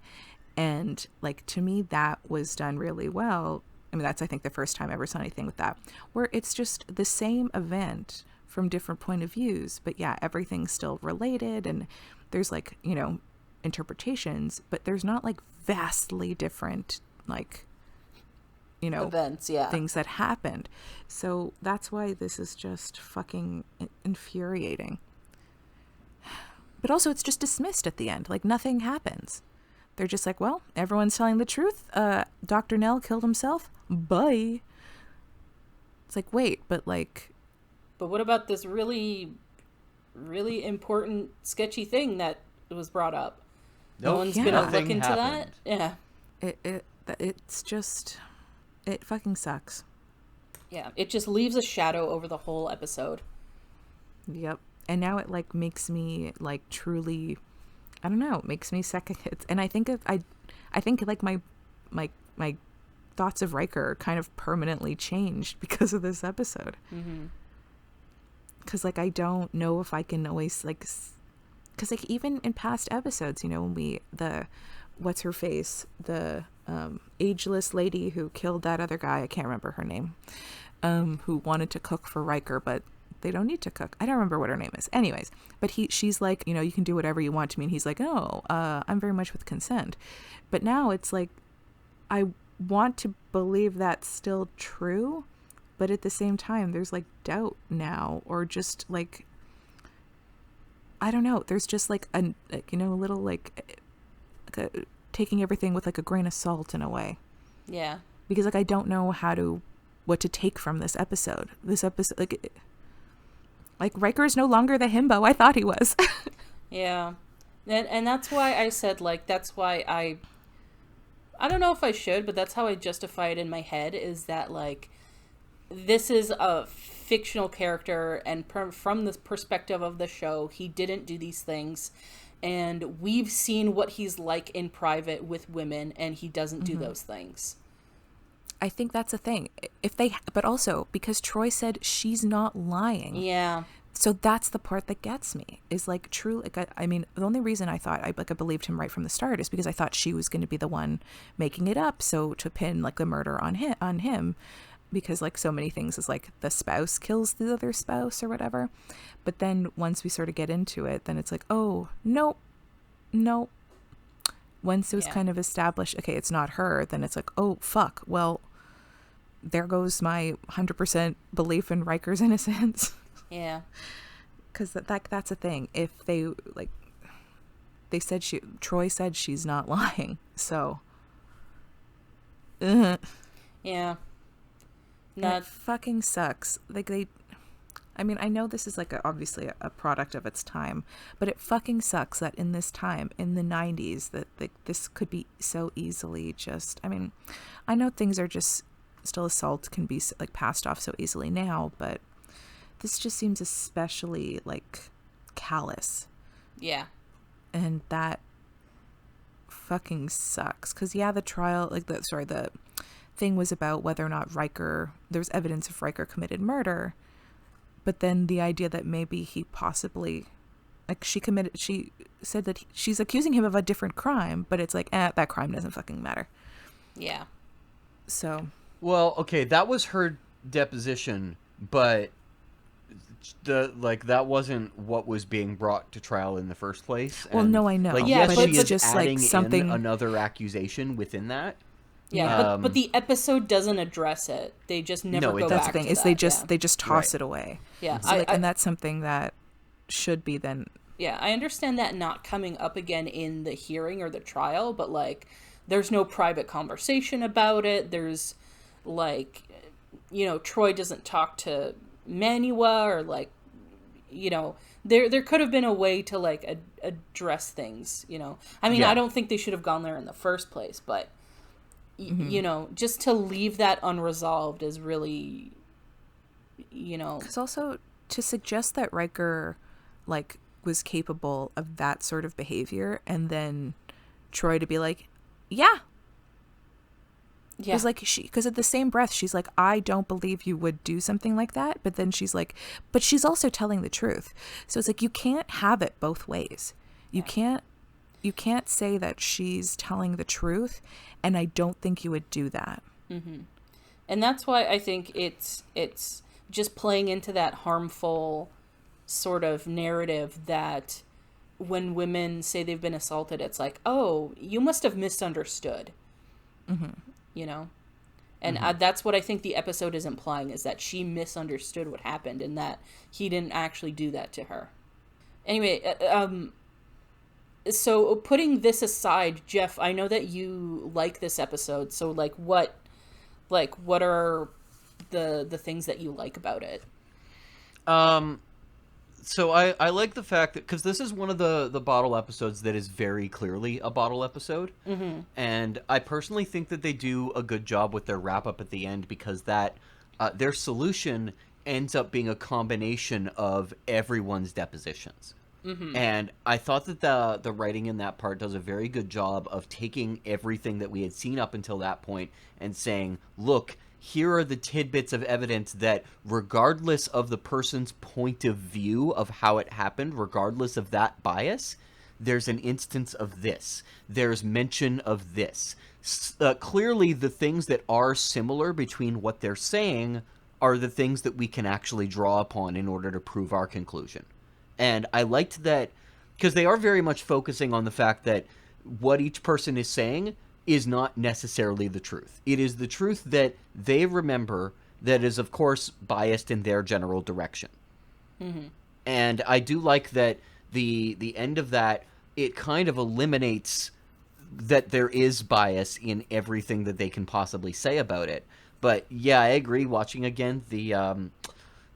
and like to me that was done really well. I mean, that's I think the first time I ever saw anything with that, where it's just the same event from different point of views, but yeah, everything's still related, and there's like, you know, interpretations, but there's not like vastly different, like, you know, events, yeah, things that happened. So that's why this is just fucking infuriating. But also it's just dismissed at the end, like nothing happens. They're just like, well, everyone's telling the truth. Dr. Nell killed himself. Bye. It's like, wait, but what about this really, really important, sketchy thing that was brought up? No one's been a look into that? Yeah. It's just, it fucking sucks. Yeah, it just leaves a shadow over the whole episode. Yep. And now it like makes me like truly, I don't know, makes me second hits. And I think I think like my thoughts of Riker kind of permanently changed because of this episode. Mm-hmm. Because, like, I don't know if I can always, like, because, like, even in past episodes, you know, when what's-her-face, the ageless lady who killed that other guy, I can't remember her name, who wanted to cook for Riker, but they don't need to cook. I don't remember what her name is. Anyways, but she's like, you know, you can do whatever you want to me. And he's like, oh, I'm very much with consent. But now it's like, I want to believe that's still true, but at the same time, there's like doubt now, or just like, I don't know. There's just like a little like taking everything with like a grain of salt in a way. Yeah. Because like I don't know what to take from this episode. Like Riker is no longer the himbo I thought he was. Yeah, and that's why I said like that's why I don't know if I should, but that's how I justify it in my head, is that like, this is a fictional character, and from the perspective of the show, he didn't do these things, and we've seen what he's like in private with women, and he doesn't do those things. I think that's a thing. But also because Troy said she's not lying. Yeah. So that's the part that gets me, is like true. Like, I mean, the only reason I thought I believed him right from the start is because I thought she was going to be the one making it up. So to pin like the murder on him, because like so many things is like the spouse kills the other spouse or whatever. But then once we sort of get into it, then it's like, oh, no. Once it was kind of established, okay, it's not her, then it's like, oh, fuck. Well, there goes my 100% belief in Riker's innocence. Yeah. Because that's a thing. If they, like, they said Troy said she's not lying. So. Yeah. It fucking sucks. Like, I mean, I know this is like obviously a product of its time, but it fucking sucks that in this time, in the 90s, that this could be so easily just, I mean, I know things are just, still assault can be like passed off so easily now, but this just seems especially like callous. Yeah. And that fucking sucks. Because yeah, the trial, like the thing was about whether or not there's evidence of Riker committed murder. But then the idea that maybe he possibly, like she said that she's accusing him of a different crime, but it's like, that crime doesn't fucking matter. Yeah. So. Well, okay, that was her deposition, but that wasn't what was being brought to trial in the first place. Well, no, I know. Like, yeah, yes, but she it's is just adding like something in another accusation within that. Yeah, but the episode doesn't address it. They just never go back to that. That's the thing, is they just toss it away. Yeah. So and that's something that should be then. Yeah, I understand that not coming up again in the hearing or the trial, but like there's no private conversation about it. There's like, you know, Troy doesn't talk to Manuela, or like, you know, there could have been a way to like address things, you know. I mean, Yeah. I don't think they should have gone there in the first place, but you know, just to leave that unresolved is really, you know, Because also to suggest that Riker, like, was capable of that sort of behavior, and then Troy to be like, yeah. It yeah, was like, because at the same breath, she's like, I don't believe you would do something like that. But then she's like, but she's also telling the truth. So it's like, you can't have it both ways. You can't say that she's telling the truth, and I don't think you would do that. and that's why I think it's just playing into that harmful sort of narrative that when women say they've been assaulted, it's like, oh, you must have misunderstood, you know. And that's what I think the episode is implying, is that she misunderstood what happened and that he didn't actually do that to her. Anyway, so putting this aside, Jeff, I know that you like this episode. So what are the things that you like about it? So I like the fact that, because this is one of the bottle episodes that is very clearly a bottle episode, and I personally think that they do a good job with their wrap up at the end, because that their solution ends up being a combination of everyone's depositions. And I thought that the writing in that part does a very good job of taking everything that we had seen up until that point and saying, look, here are the tidbits of evidence that, regardless of the person's point of view of how it happened, regardless of that bias, there's an instance of this. There's mention of this. Clearly, the things that are similar between what they're saying are the things that we can actually draw upon in order to prove our conclusion. And I liked that, because they are very much focusing on the fact that what each person is saying is not necessarily the truth. It is the truth that they remember that is, of course, biased in their general direction. And I do like that the end of that, it kind of eliminates that there is bias in everything that they can possibly say about it. But yeah, I agree. Watching again, the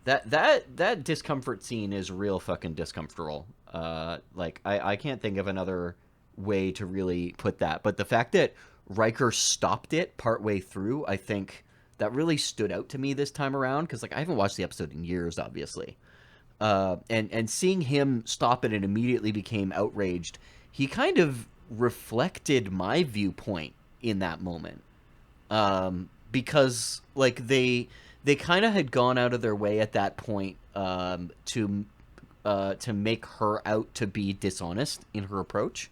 that discomfort scene is real fucking discomfortable. Like I can't think of another way to really put that. But the fact that Riker stopped it partway through, I think that really stood out to me this time around, because like I haven't watched the episode in years, obviously. And seeing him stop it and immediately became outraged, he kind of reflected my viewpoint in that moment. Because like they kind of had gone out of their way at that point to make her out to be dishonest in her approach.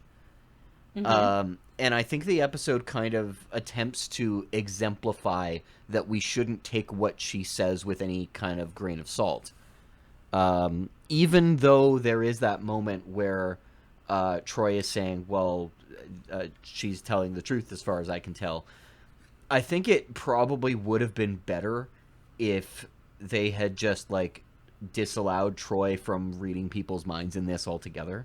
And I think the episode kind of attempts to exemplify that we shouldn't take what she says with any kind of grain of salt. Even though there is that moment where Troy is saying, well, she's telling the truth as far as I can tell. I think it probably would have been better if they had just, like, disallowed Troy from reading people's minds in this altogether.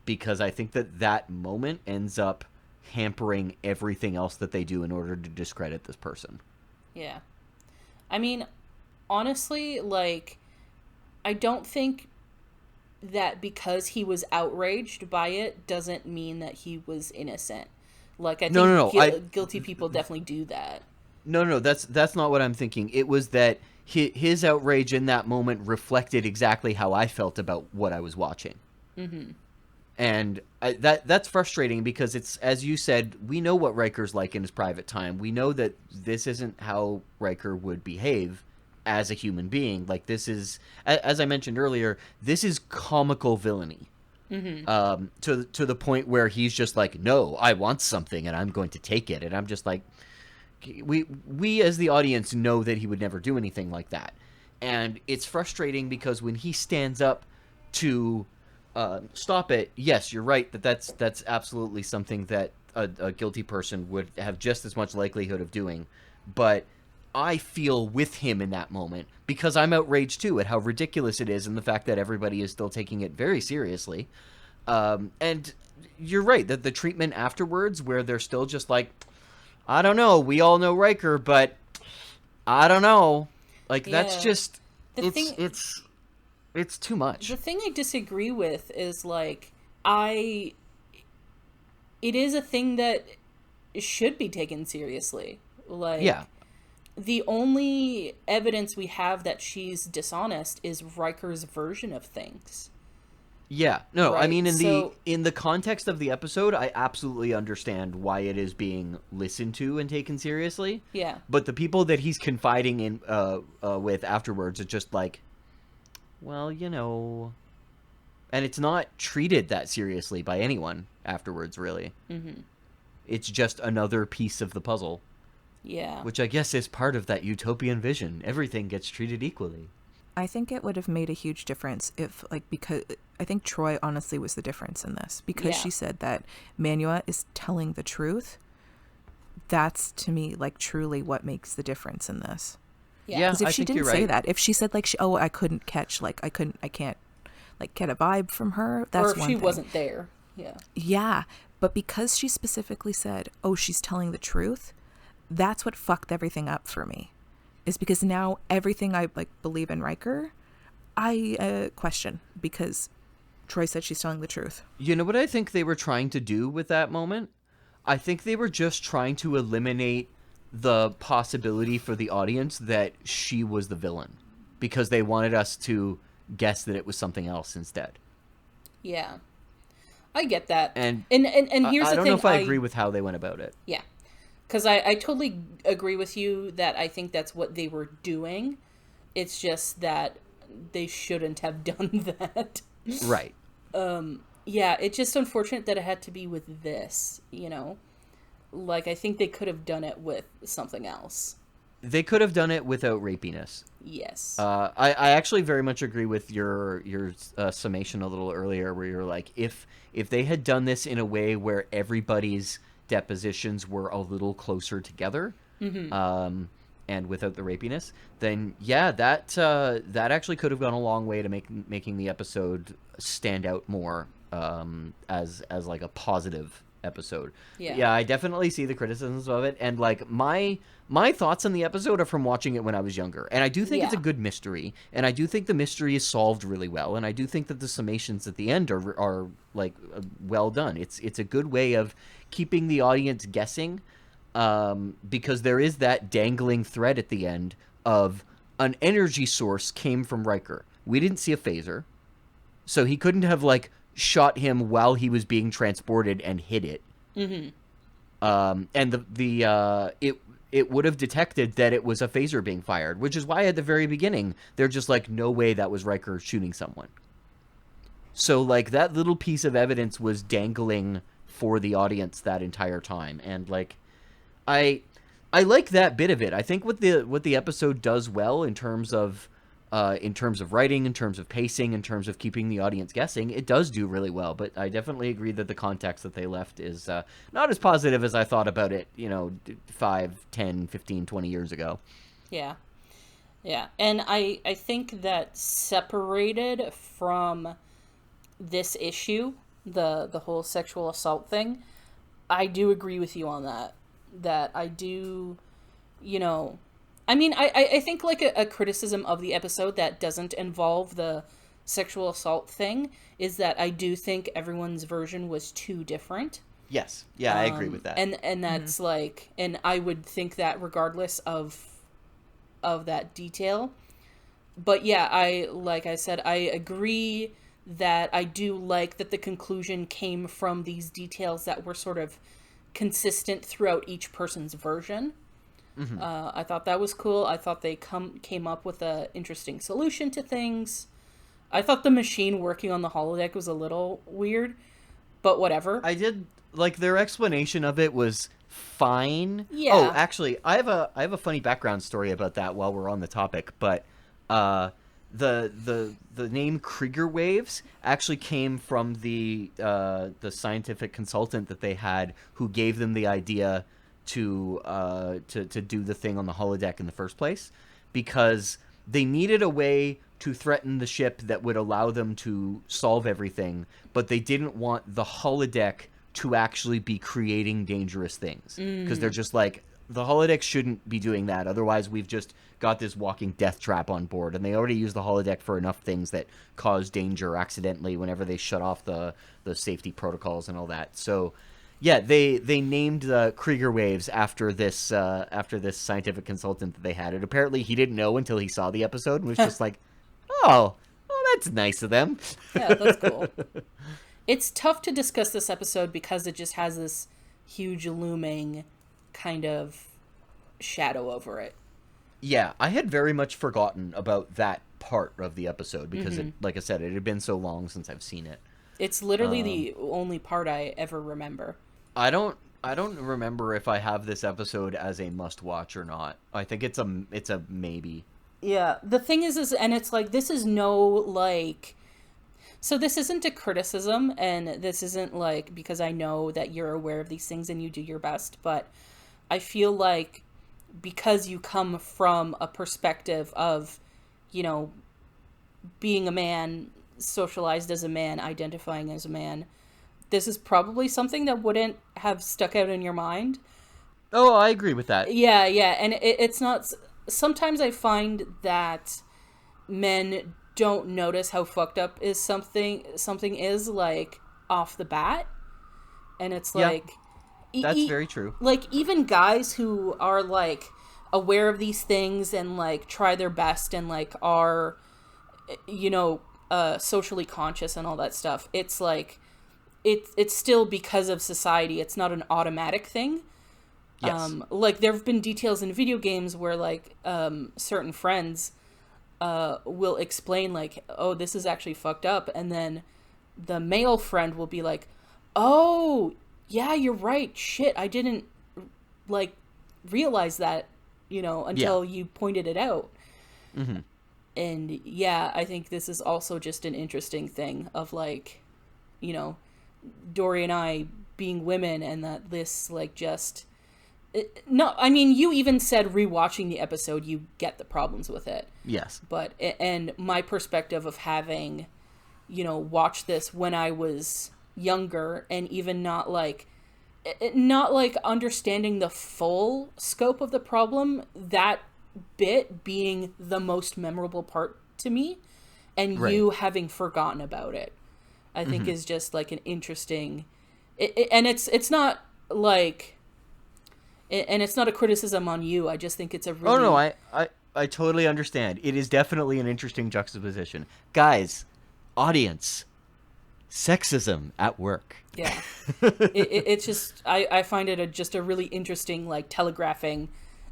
Because I think that moment ends up hampering everything else that they do in order to discredit this person. Yeah. I mean, honestly, like, I don't think that because he was outraged by it doesn't mean that he was innocent. Like, I think No. Guilty people definitely do that. No, that's not what I'm thinking. It was that his outrage in that moment reflected exactly how I felt about what I was watching. And that's frustrating, because it's, as you said, we know what Riker's like in his private time. We know that this isn't how Riker would behave as a human being. Like, this is, as I mentioned earlier, this is comical villainy. To the point where he's just like, no, I want something and I'm going to take it. And I'm just like, we as the audience know that he would never do anything like that. And it's frustrating because when he stands up to stop it, yes, you're right, that's absolutely something that a guilty person would have just as much likelihood of doing. But I feel with him in that moment, because I'm outraged too at how ridiculous it is and the fact that everybody is still taking it very seriously. And you're right, that the treatment afterwards, where they're still just like, I don't know, we all know Riker, but I don't know. Like, that's Yeah. just, The it's It's too much. The thing I disagree with is, like, it is a thing that should be taken seriously. Like, Yeah. the only evidence we have that she's dishonest is Riker's version of things. Yeah. No, I Right, mean, so- in the context of the episode, I absolutely understand why it is being listened to and taken seriously. Yeah. But the people that he's confiding in with afterwards are just like, well, you know, and it's not treated that seriously by anyone afterwards, really. Mm-hmm. It's just another piece of the puzzle, Yeah. which I guess is part of that utopian vision. Everything gets treated equally. I think it would have made a huge difference if, like, because I think Troy honestly was the difference in this, because Yeah. she said that Manuela is telling the truth. That's, to me, like, truly what makes the difference in this. Yeah, Because if I she think didn't you're say right. that, if she said, like, I couldn't catch, like, I can't, like, get a vibe from her, that's or if one she thing. wasn't there. Yeah. Yeah, but because she specifically said, oh, she's telling the truth, that's what fucked everything up for me. Is because now everything I, like, believe in Riker, I question, because Troy said she's telling the truth. You know what I think they were trying to do with that moment? I think they were just trying to eliminate the possibility for the audience that she was the villain, because they wanted us to guess that it was something else instead. Yeah. I get that. And here's I the don't thing. know if I agree with how they went about it. Yeah. Because I totally agree with you that I think that's what they were doing. It's just that they shouldn't have done that. Right. Yeah, it's just unfortunate that it had to be with this, you know? Like, I think they could have done it with something else. They could have done it without rapiness. Yes. I actually very much agree with your summation a little earlier, where you're like, if they had done this in a way where everybody's depositions were a little closer together, and without the rapiness, then yeah, that actually could have gone a long way to making the episode stand out more, as like a positive episode. Yeah. I definitely see the criticisms of it, and like my thoughts on the episode are from watching it when I was younger, and I do think it's a Yeah. good mystery, and I do think the mystery is solved really well, and I do think that the summations at the end are like well done. It's a good way of keeping the audience guessing, because there is that dangling thread at the end of an energy source came from Riker. We didn't see a phaser, so he couldn't have like shot him while he was being transported and hit it. And it would have detected that it was a phaser being fired, which is why at the very beginning they're just like, no way that was Riker shooting someone. So like that little piece of evidence was dangling for the audience that entire time, and like I like that bit of it. I think what the episode does well in terms of writing, in terms of pacing, in terms of keeping the audience guessing, it does do really well. But I definitely agree that the context that they left is not as positive as I thought about it, 5, 10, 15, 20 years ago. Yeah. Yeah. And I think that separated from this issue, the whole sexual assault thing, I do agree with you on that. That I do, I mean, I think like a criticism of the episode that doesn't involve the sexual assault thing is that I do think everyone's version was too different. Yes. Yeah, I agree with that. And that's like, and I would think that regardless of that detail. But yeah, like I said, I agree that I do like that the conclusion came from these details that were sort of consistent throughout each person's version. I thought that was cool. I thought they came up with a interesting solution to things. I thought the machine working on the holodeck was a little weird, but whatever. I did like their explanation of it was fine. Yeah. Oh, actually, I have a funny background story about that while we're on the topic, but the name Krieger waves actually came from the scientific consultant that they had, who gave them the idea to do the thing on the holodeck in the first place, because they needed a way to threaten the ship that would allow them to solve everything, but they didn't want the holodeck to actually be creating dangerous things, because they're just like, The holodeck shouldn't be doing that. Otherwise, we've just got this walking death trap on board, and they already use the holodeck for enough things that cause danger accidentally whenever they shut off the safety protocols and all that. So, yeah, they named the Krieger waves after this scientific consultant that they had. And apparently, he didn't know until he saw the episode and was just like, "Oh, that's nice of them." Yeah, that's cool. It's tough to discuss this episode because it just has this huge looming kind of shadow over it. Yeah, I had very much forgotten about that part of the episode because, like I said, it had been so long since I've seen it. It's literally the only part I ever remember. I don't remember if I have this episode as a must-watch or not. I think it's a maybe. Yeah, the thing is, and it's like, this is no, like... So this isn't a criticism, and this isn't, like, because I know that you're aware of these things and you do your best, but I feel like because you come from a perspective of, you know, being a man, socialized as a man, identifying as a man, this is probably something that wouldn't have stuck out in your mind. Oh, I agree with that. Yeah, and it's not... Sometimes I find that men don't notice how fucked up is something is, like, off the bat. And it's like... That's very true. Like, even guys who are, like, aware of these things and, like, try their best and, like, are, you know, socially conscious and all that stuff, it's like... It's still because of society. It's not an automatic thing. Yes. Like, there have been details in video games where, like, certain friends will explain, like, oh, this is actually fucked up. And then the male friend will be like, oh, yeah, you're right. Shit, I didn't, like, realize that, you know, until you pointed it out. Mm-hmm. And, yeah, I think this is also just an interesting thing of, like, you know, Dory and I being women, and that this, like, just... No, I mean, you even said rewatching the episode, you get the problems with it. Yes. But, and my perspective of having, you know, watched this when I was younger, and even not like understanding the full scope of the problem, that bit being the most memorable part to me, and you having forgotten about it, I think is just, like, an interesting... and it's not, like... And it's not a criticism on you. I just think it's a really... Oh, no, I totally understand. It is definitely an interesting juxtaposition. Guys, audience, sexism at work. Yeah. It's just... I find it just a really interesting, like, telegraphing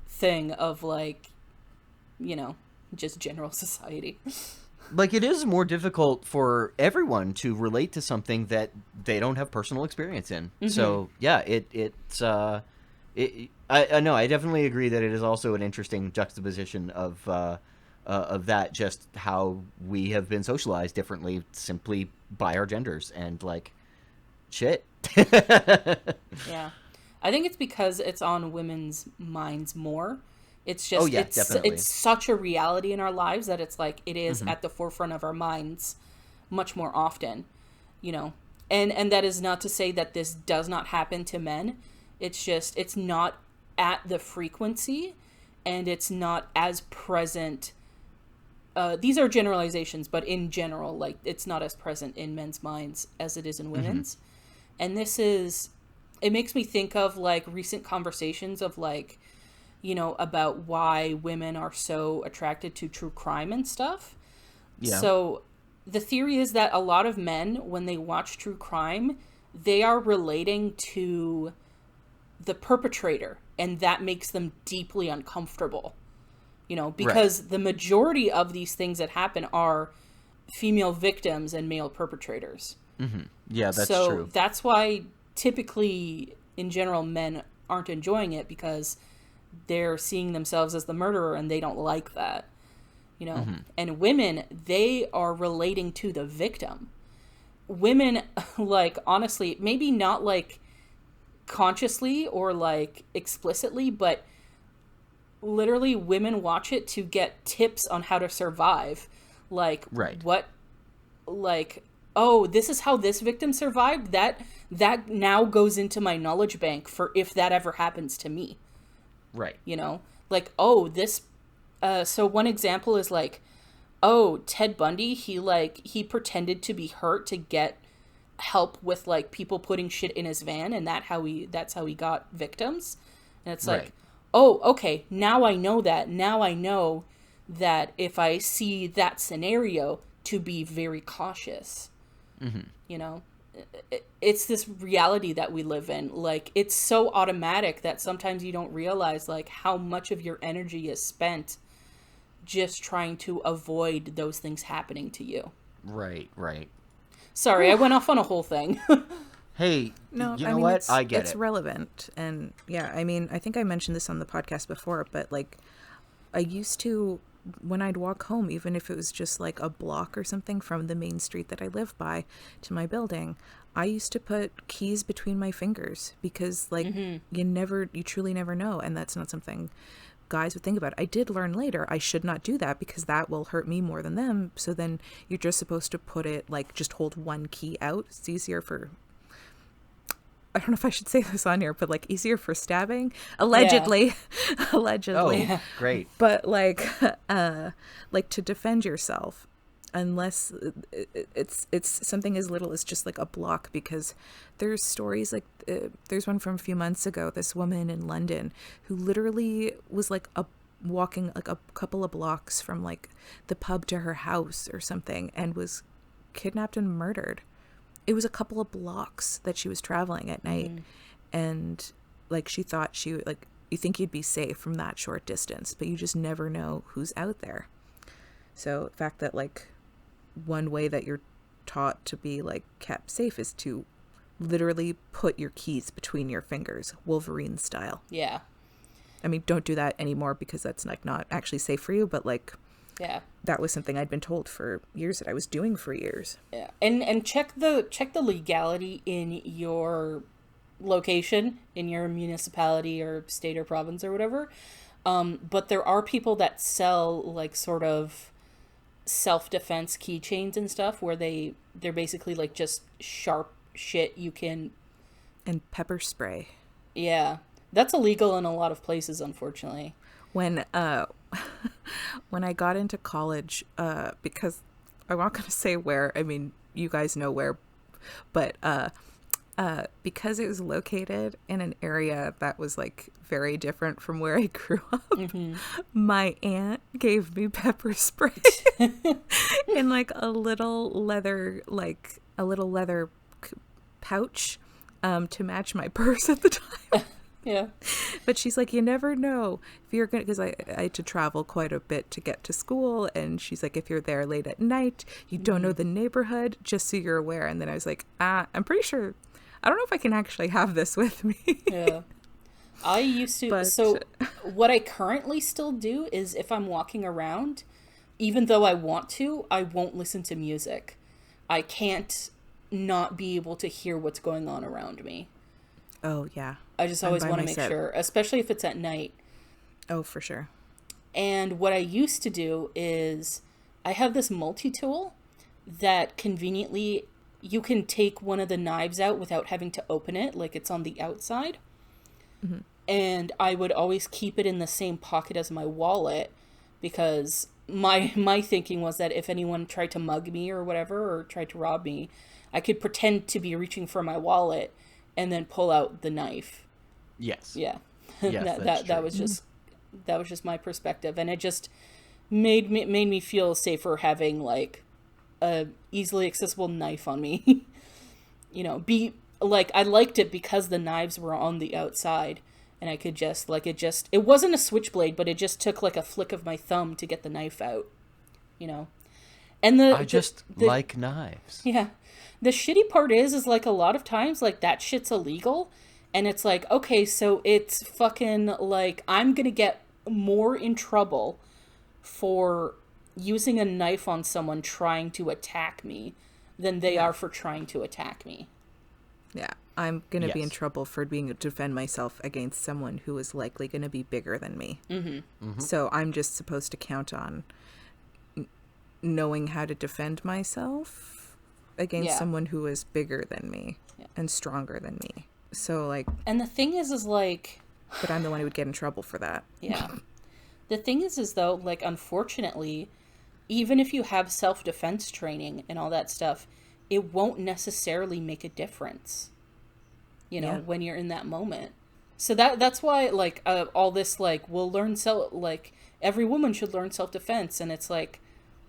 thing of, like, you know, just general society. Like, it is more difficult for everyone to relate to something that they don't have personal experience in. Mm-hmm. So, yeah, it's... I know. I definitely agree that it is also an interesting juxtaposition of that, just how we have been socialized differently simply by our genders, and, like, shit. Yeah, I think it's because it's on women's minds more. It's just it's such a reality in our lives that it's like it is at the forefront of our minds much more often, you know. And that is not to say that this does not happen to men. It's just, it's not at the frequency, and it's not as present. These are generalizations, but in general, like, it's not as present in men's minds as it is in women's. And this is, it makes me think of, like, recent conversations of, like, you know, about why women are so attracted to true crime and stuff. Yeah. So the theory is that a lot of men, when they watch true crime, they are relating to the perpetrator, and that makes them deeply uncomfortable, you know, because the majority of these things that happen are female victims and male perpetrators. Yeah, that's so true. That's why typically in general men aren't enjoying it, because they're seeing themselves as the murderer and they don't like that, you know. And women, they are relating to the victim. Women, like, honestly, maybe not like consciously or like explicitly, but literally women watch it to get tips on how to survive, like what, like, oh, this is how this victim survived, that now goes into my knowledge bank for if that ever happens to me. Right. You know, like, oh, this, so one example is like, oh, Ted Bundy, he pretended to be hurt to get help with like people putting shit in his van, and that's how he got victims. And it's like, Right. oh, okay, now I know that. Now I know that if I see that scenario, to be very cautious. You know, it's this reality that we live in. Like, it's so automatic that sometimes you don't realize like how much of your energy is spent just trying to avoid those things happening to you. Right. Sorry, I went off on a whole thing. Hey, No, you I know mean, what? I get it's it. relevant. And yeah, I mean, I think I mentioned this on the podcast before, but like I used to, when I'd walk home, even if it was just like a block or something from the main street that I live by to my building, I used to put keys between my fingers because like you truly never know. And that's not something guys would think about. I did learn later I should not do that because that will hurt me more than them. So then you're just supposed to put it like just hold one key out. It's easier for, I don't know if I should say this on here, but like easier for stabbing, allegedly. Allegedly. Oh, great. But like like to defend yourself, unless it's something as little as just like a block, because there's stories like there's one from a few months ago, this woman in London who literally was like walking like a couple of blocks from like the pub to her house or something, and was kidnapped and murdered. It was a couple of blocks that she was traveling at night. And like she thought she would, like, you think you'd be safe from that short distance, but you just never know who's out there. So the fact that like one way that you're taught to be like kept safe is to literally put your keys between your fingers, Wolverine style. Yeah. I mean, don't do that anymore because that's like not actually safe for you, but like, Yeah. that was something I'd been told for years, that I was doing for years. Yeah. And check the legality in your location, in your municipality or state or province or whatever. But there are people that sell like sort of self-defense keychains and stuff where they're basically like just sharp shit you can. And pepper spray. Yeah. That's illegal in a lot of places, unfortunately. When when I got into college, because I'm not going to say where, I mean, you guys know where, but because it was located in an area that was like very different from where I grew up, my aunt gave me pepper spray in like a little leather pouch to match my purse at the time. Yeah. But she's like, you never know if you're going to, because I had to travel quite a bit to get to school. And she's like, if you're there late at night, you don't know the neighborhood, just so you're aware. And then I was like, I'm pretty sure, I don't know if I can actually have this with me. Yeah. I used to, so what I currently still do is if I'm walking around, even though I want to, I won't listen to music. I can't not be able to hear what's going on around me. Oh, yeah. I just always want to make sure, especially if it's at night. Oh, for sure. And what I used to do is I have this multi-tool that conveniently you can take one of the knives out without having to open it, like it's on the outside. And I would always keep it in the same pocket as my wallet because my thinking was that if anyone tried to mug me or whatever, or tried to rob me, I could pretend to be reaching for my wallet and then pull out the knife. Yes. Yeah. Yes, that was just my perspective, and it just made me feel safer having like a easily accessible knife on me. You know, I liked it because the knives were on the outside, and I could just it wasn't a switchblade, but it just took like a flick of my thumb to get the knife out. You know, and I just like knives. Yeah. The shitty part is like a lot of times like that shit's illegal, and it's like, okay, so it's fucking like I'm gonna get more in trouble for using a knife on someone trying to attack me than they are for trying to attack me. Yeah, I'm going to be in Yes. trouble for being to defend myself against someone who is likely going to be bigger than me. So I'm just supposed to count on knowing how to defend myself against someone who is bigger than me and stronger than me. So like, And the thing is like but I'm the one who would get in trouble for that. Yeah. The thing is though, like, unfortunately, even if you have self-defense training and all that stuff, it won't necessarily make a difference, you know, when you're in that moment. So that's why, like, all this, like, we'll learn every woman should learn self-defense. And it's like,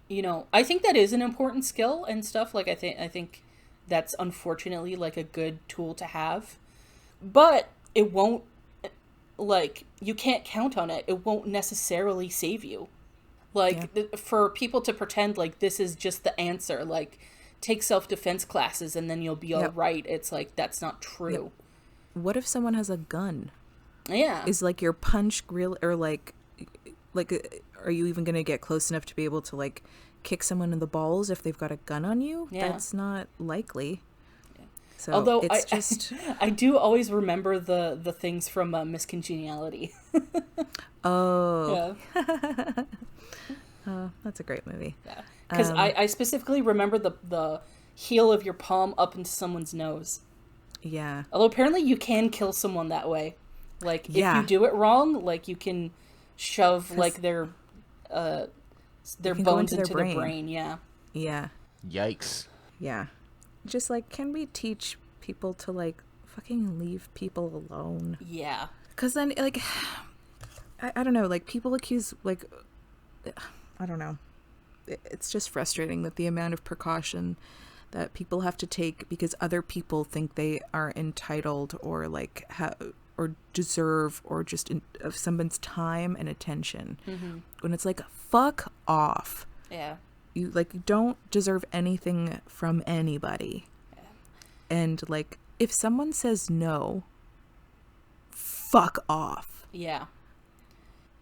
you know, I think that is an important skill and stuff. Like, I think that's unfortunately, like, a good tool to have. But it won't, like, you can't count on it. It won't necessarily save you. Like, for people to pretend like this is just the answer, like, take self-defense classes and then you'll be all right. It's like, that's not true. What if someone has a gun? Yeah. Is, like, your punch real, or, like, are you even going to get close enough to be able to, like, kick someone in the balls if they've got a gun on you? Yeah. That's not likely. Yeah. So although it's just... I do always remember the things from Miss Congeniality. Oh. Yeah. Oh, that's a great movie. Yeah. Because I specifically remember the heel of your palm up into someone's nose. Yeah. Although apparently you can kill someone that way. Like, if you do it wrong, like, you can shove, like, their bones into their brain. Yeah. Yeah. Yikes. Yeah. Just, like, can we teach people to, like, fucking leave people alone? Yeah. Because then, like, I don't know, like, people accuse, like, I don't know. It's just frustrating that the amount of precaution that people have to take because other people think they are entitled or, like, or deserve or just of someone's time and attention. Mm-hmm. When it's like, fuck off. Yeah. You, like, don't deserve anything from anybody. Yeah. And, like, if someone says no, fuck off. Yeah.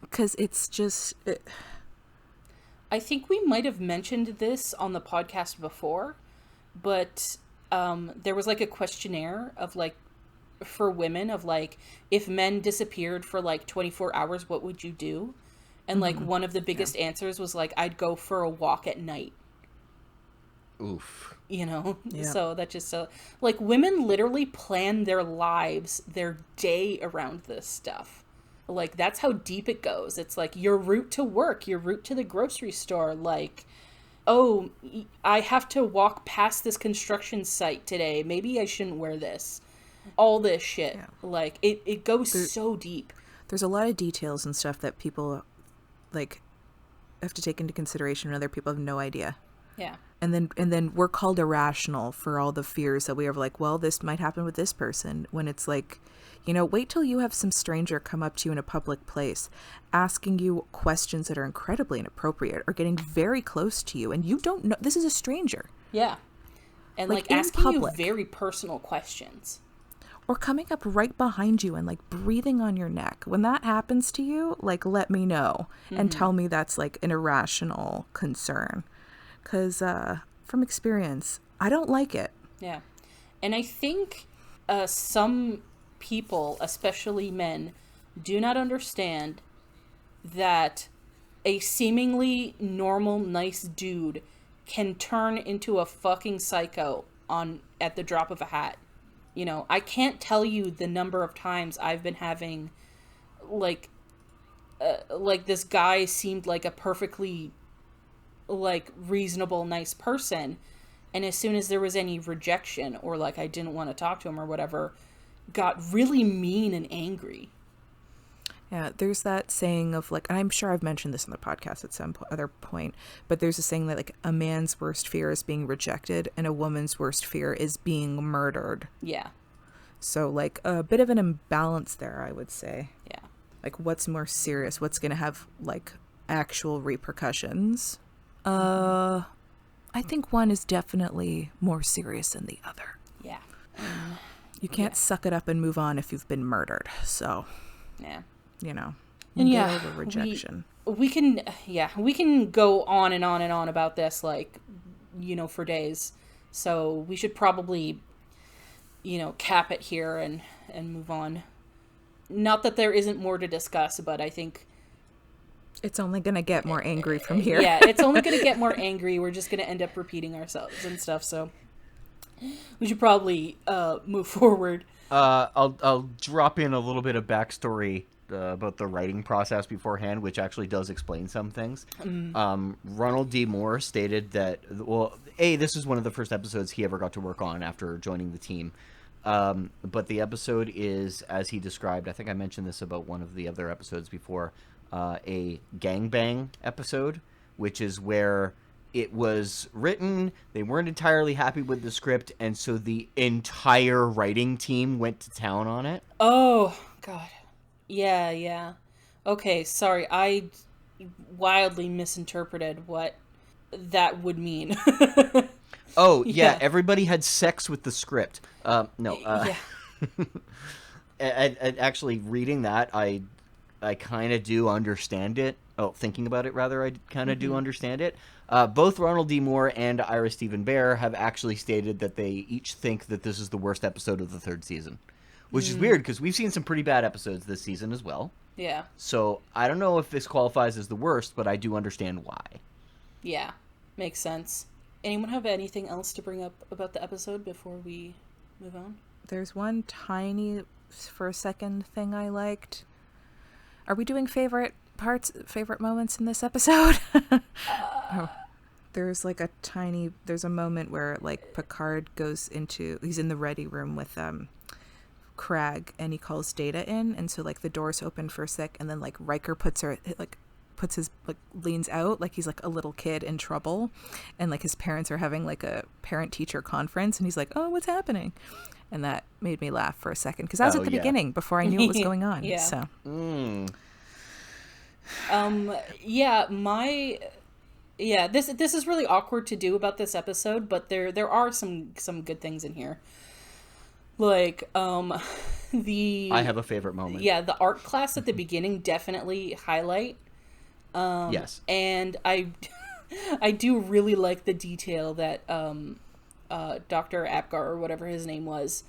Because it's just... I think we might have mentioned this on the podcast before, but there was, like, a questionnaire of, like, for women of, like, if men disappeared for, like, 24 hours, what would you do? And, like, one of the biggest answers was, like, I'd go for a walk at night. Oof. You know? Yeah. So that just, like, women literally plan their lives, their day around this stuff. Like, that's how deep it goes. It's like your route to work, your route to the grocery store, like, oh, I have to walk past this construction site today. Maybe I shouldn't wear this. All this shit. Yeah. Like, it goes so deep. There's a lot of details and stuff that people, like, have to take into consideration and other people have no idea. Yeah. And then we're called irrational for all the fears that we have, like, well, this might happen with this person, when it's like, you know, wait till you have some stranger come up to you in a public place asking you questions that are incredibly inappropriate or getting very close to you and you don't know, this is a stranger. Yeah. And, like asking you very personal questions. Or coming up right behind you and, like, breathing on your neck. When that happens to you, like, let me know and tell me that's, like, an irrational concern. Because from experience, I don't like it. Yeah. And I think some people, especially men, do not understand that a seemingly normal, nice dude can turn into a fucking psycho at the drop of a hat. You know, I can't tell you the number of times I've been having, like this guy seemed like a perfectly, like, reasonable, nice person. And as soon as there was any rejection or, like, I didn't want to talk to him or whatever, got really mean and angry. Yeah, there's that saying of, like, and I'm sure I've mentioned this on the podcast at some other point, but there's a saying that, like, a man's worst fear is being rejected and a woman's worst fear is being murdered. Yeah. So, like, a bit of an imbalance there, I would say. Yeah. Like, what's more serious? What's going to have, like, actual repercussions? I think one is definitely more serious than the other. Yeah. You can't suck it up and move on if you've been murdered. So, yeah. You know, and get over rejection. We can go on and on and on about this, like, you know, for days. So we should probably, you know, cap it here and move on. Not that there isn't more to discuss, but I think it's only going to get more angry from here. Yeah, it's only going to get more angry. We're just going to end up repeating ourselves and stuff. So We should probably move forward. I'll drop in a little bit of backstory about the writing process beforehand, which actually does explain some things. Ronald D. Moore stated that, well, this is one of the first episodes he ever got to work on after joining the team. But the episode is, as he described, I think I mentioned this about one of the other episodes before, a gangbang episode, which is where it was written, they weren't entirely happy with the script, and so the entire writing team went to town on it. Oh, God. Yeah. Okay, sorry. I wildly misinterpreted what that would mean. Oh, Yeah. everybody had sex with the script. No. Yeah. Actually, reading that, I kind of do understand it. Oh, thinking about it, rather, I kind of do understand it. Both Ronald D. Moore and Ira Stephen Bear have actually stated that they each think that this is the worst episode of the third season. Which is weird, because we've seen some pretty bad episodes this season as well. Yeah. So, I don't know if this qualifies as the worst, but I do understand why. Yeah. Makes sense. Anyone have anything else to bring up about the episode before we move on? There's one tiny, for a second, thing I liked. Are we doing favorite moments in this episode? Oh. There's like there's a moment where like Picard he's in the ready room with Crag, and he calls Data in, and so like the door's open for a sec, and then like Riker leans out like he's like a little kid in trouble, and like his parents are having like a parent-teacher conference, and he's like, oh, what's happening? And that made me laugh for a second, because I was at the beginning before I knew what was going on. Yeah. So this is really awkward to do about this episode, but there are some good things in here. Like I have a favorite moment. Yeah, the art class at the beginning definitely highlight. Yes. And I do really like the detail that Dr. Apgar, or whatever his name was,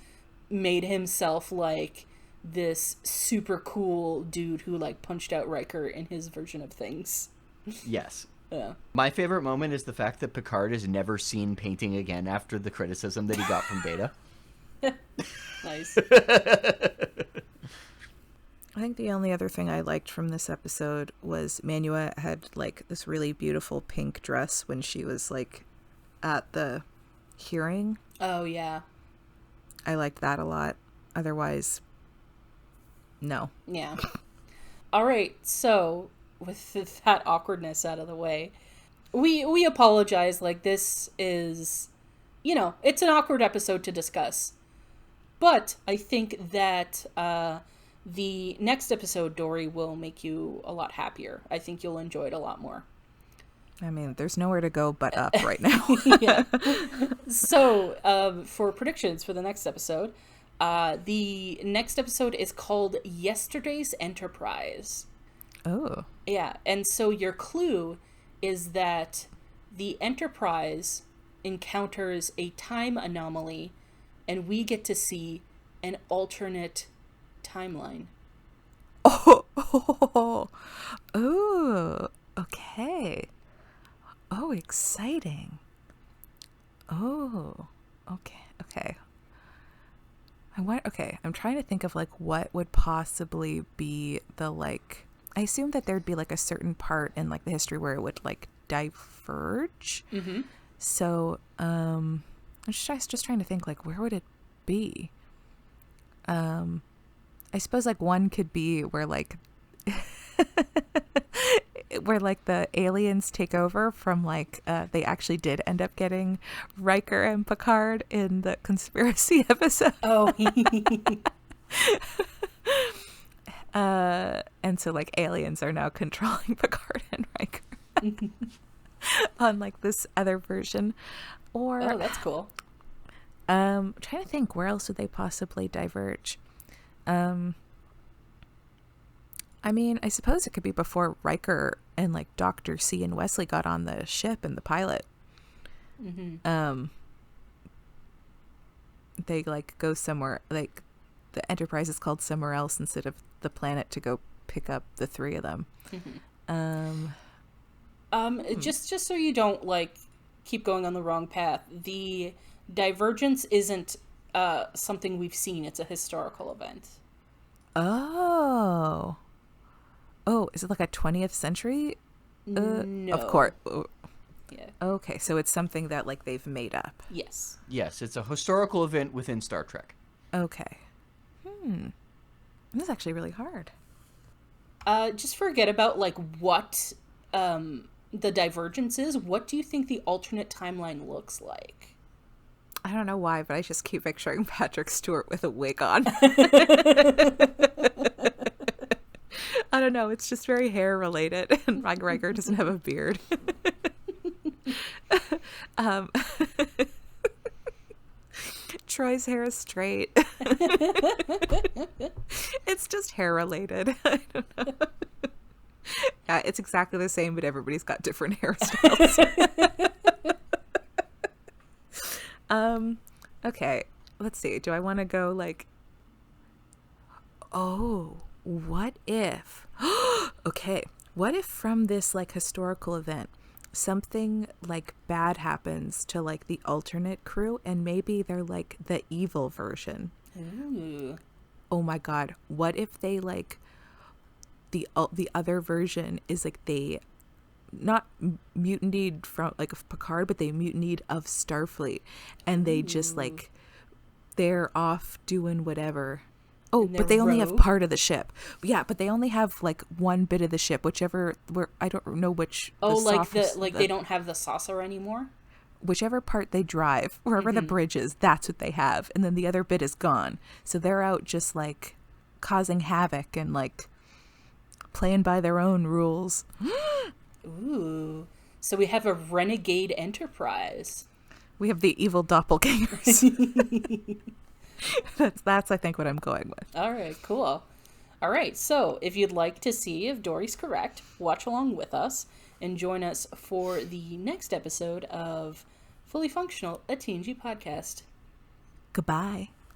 made himself like this super cool dude who like punched out Riker in his version of things. Yes. Yeah. My favorite moment is the fact that Picard is never seen painting again after the criticism that he got from Data. Nice. I think the only other thing I liked from this episode was Manuela had like this really beautiful pink dress when she was like at the hearing. Oh yeah. I liked that a lot. Otherwise, no. Yeah. All right. So with that awkwardness out of the way, we apologize. Like, this is, it's an awkward episode to discuss. But I think that the next episode, Dory, will make you a lot happier. I think you'll enjoy it a lot more. I mean, there's nowhere to go but up right now. Yeah. So, for predictions for the next episode, the next episode is called Yesterday's Enterprise. Oh. Yeah, and so your clue is that the Enterprise encounters a time anomaly, and we get to see an alternate timeline. Oh, okay. Oh, exciting. Oh, okay. I'm trying to think of like what would possibly be the like. I assume that there'd be like a certain part in like the history where it would like diverge. Mm-hmm. So, I'm just trying to think like where would it be? I suppose like one could be where like where like the aliens take over from like they actually did end up getting Riker and Picard in the conspiracy episode. Oh. And so like aliens are now controlling Picard and Riker on like this other version. Or Oh, that's cool. trying to think where else would they possibly diverge. I mean, I suppose it could be before Riker and like Dr. C and Wesley got on the ship and the pilot. Mm-hmm. They like go somewhere, like the Enterprise is called somewhere else instead of the planet to go pick up the three of them. Mm-hmm. Just so you don't like keep going on the wrong path, the Divergence isn't something we've seen. It's a historical event. Oh. Oh, is it like a 20th century? No. Of course. Yeah. Okay, so it's something that like they've made up. Yes. Yes, it's a historical event within Star Trek. Okay. This is actually really hard. Just forget about like what the divergence is. What do you think the alternate timeline looks like? I don't know why, but I just keep picturing Patrick Stewart with a wig on. I don't know. It's just very hair related, and Mike Riker doesn't have a beard. Troy's hair is straight. It's just hair related. I don't know. Yeah, it's exactly the same, but everybody's got different hairstyles. Okay, let's see. Do I want to go like, oh, what if, okay, what if from this like historical event, something like bad happens to like the alternate crew and maybe they're like the evil version? Ooh. Oh my God. What if they like the other version is like they not mutinied from like of Picard, but they mutinied of Starfleet, and they just like they're off doing whatever. Oh, but they only have rogue? part of the ship. Yeah, but they only have like one bit of the ship, whichever where I don't know which. Oh, the like soft- they don't have the saucer anymore? whichever part they drive, wherever the bridge is, that's what they have, and then the other bit is gone. So they're out just like causing havoc and like playing by their own rules. Ooh. So we have a renegade enterprise. We have the evil doppelgangers. That's I think what I'm going with. All right, cool. All right, so if you'd like to see if Dory's correct, watch along with us and join us for the next episode of Fully Functional, a TNG podcast. Goodbye.